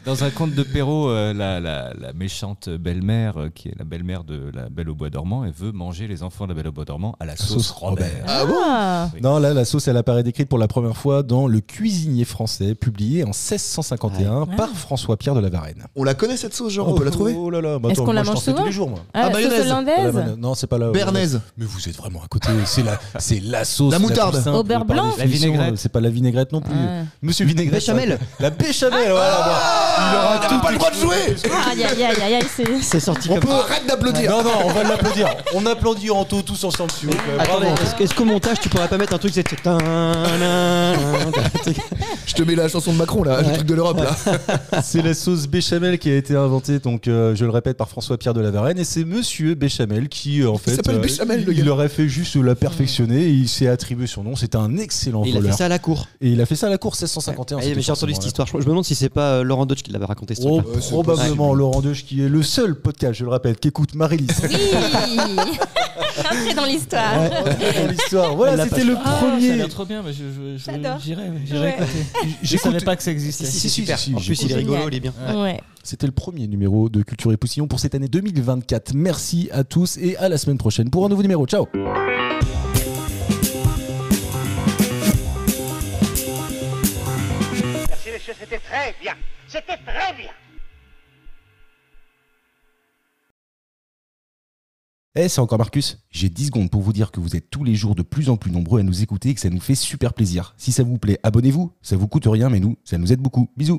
Dans un conte de Perrault, la méchante belle-mère, qui est la belle-mère de la Belle au Bois dormant, elle veut manger les enfants de la Belle au Bois dormant à la sauce sauce Robert. Robert. Ah bon? Ah. Non, là, la sauce, elle apparaît décrite pour la première fois dans Le Cuisinier français, publié en 1651 Ouais. par François-Pierre de la Varenne. On la connaît cette sauce, genre, on peut la trouver? Oh là là, bah Est-ce attends, qu'on la moi, je mange t'en fais tous souvent les jours, moi. Ah, la sauce mayonnaise. hollandaise. Non, c'est pas la. Bernaise. Mais vous êtes vraiment à côté. C'est la sauce. La moutarde. plus simple Au beurre par blanc. La définition. vinaigrette. C'est pas la vinaigrette non plus. Ah. Monsieur Vinaigrette. Béchamel. La béchamel, voilà. bon. Il aura T'as pas le droit de jouer! Aïe, aïe, aïe, aïe, aïe, c'est. C'est sorti On comme peut ça. arrête d'applaudir! Non, non, on va l'applaudir. On applaudit en tout, tous ensemble, s'il vous plaît. Attends, Bravo. est-ce qu'au montage tu pourrais pas mettre un truc c'est Je te mets la chanson de Macron, là, le truc de l'Europe, là. C'est la sauce béchamel qui a été inventée, donc je le répète, par François-Pierre de la Varenne. Et c'est Monsieur Béchamel qui, en fait, s'appelle Béchamel, le il gars. aurait fait juste la perfectionner et il s'est attribué son nom. C'était un excellent Il a fait voleur. ça à la cour. Et il a fait ça à la cour 1651. Ah, c'était mais j'ai entendu forcément cette histoire. Je me demande si c'est pas Laurent Deutsch qui l'avait raconté ce Oh, truc. c'est probablement Laurent Deutsch qui est le seul podcast, je le répète, qu'écoute Marie-Lise. Oui. Entrez dans l'histoire. Dans l'histoire. Voilà, c'était le Ça a premier. l'air trop bien, mais J'adore. j'irai Ouais. écouter. Je J'écoute- savais pas que ça existait. Si, si, super. si, En plus, il est j'écoute. rigolo, Génial. il est bien. Ouais. C'était le premier numéro de Culture et Poussillon pour cette année 2024. Merci à tous et à la semaine prochaine pour un nouveau numéro. Ciao. Merci les chefs. c'était très bien. C'était très bien. C'est encore Marcus. J'ai 10 secondes pour vous dire que vous êtes tous les jours de plus en plus nombreux à nous écouter et que ça nous fait super plaisir. Si ça vous plaît, abonnez-vous. Ça vous coûte rien, mais nous, ça nous aide beaucoup. Bisous.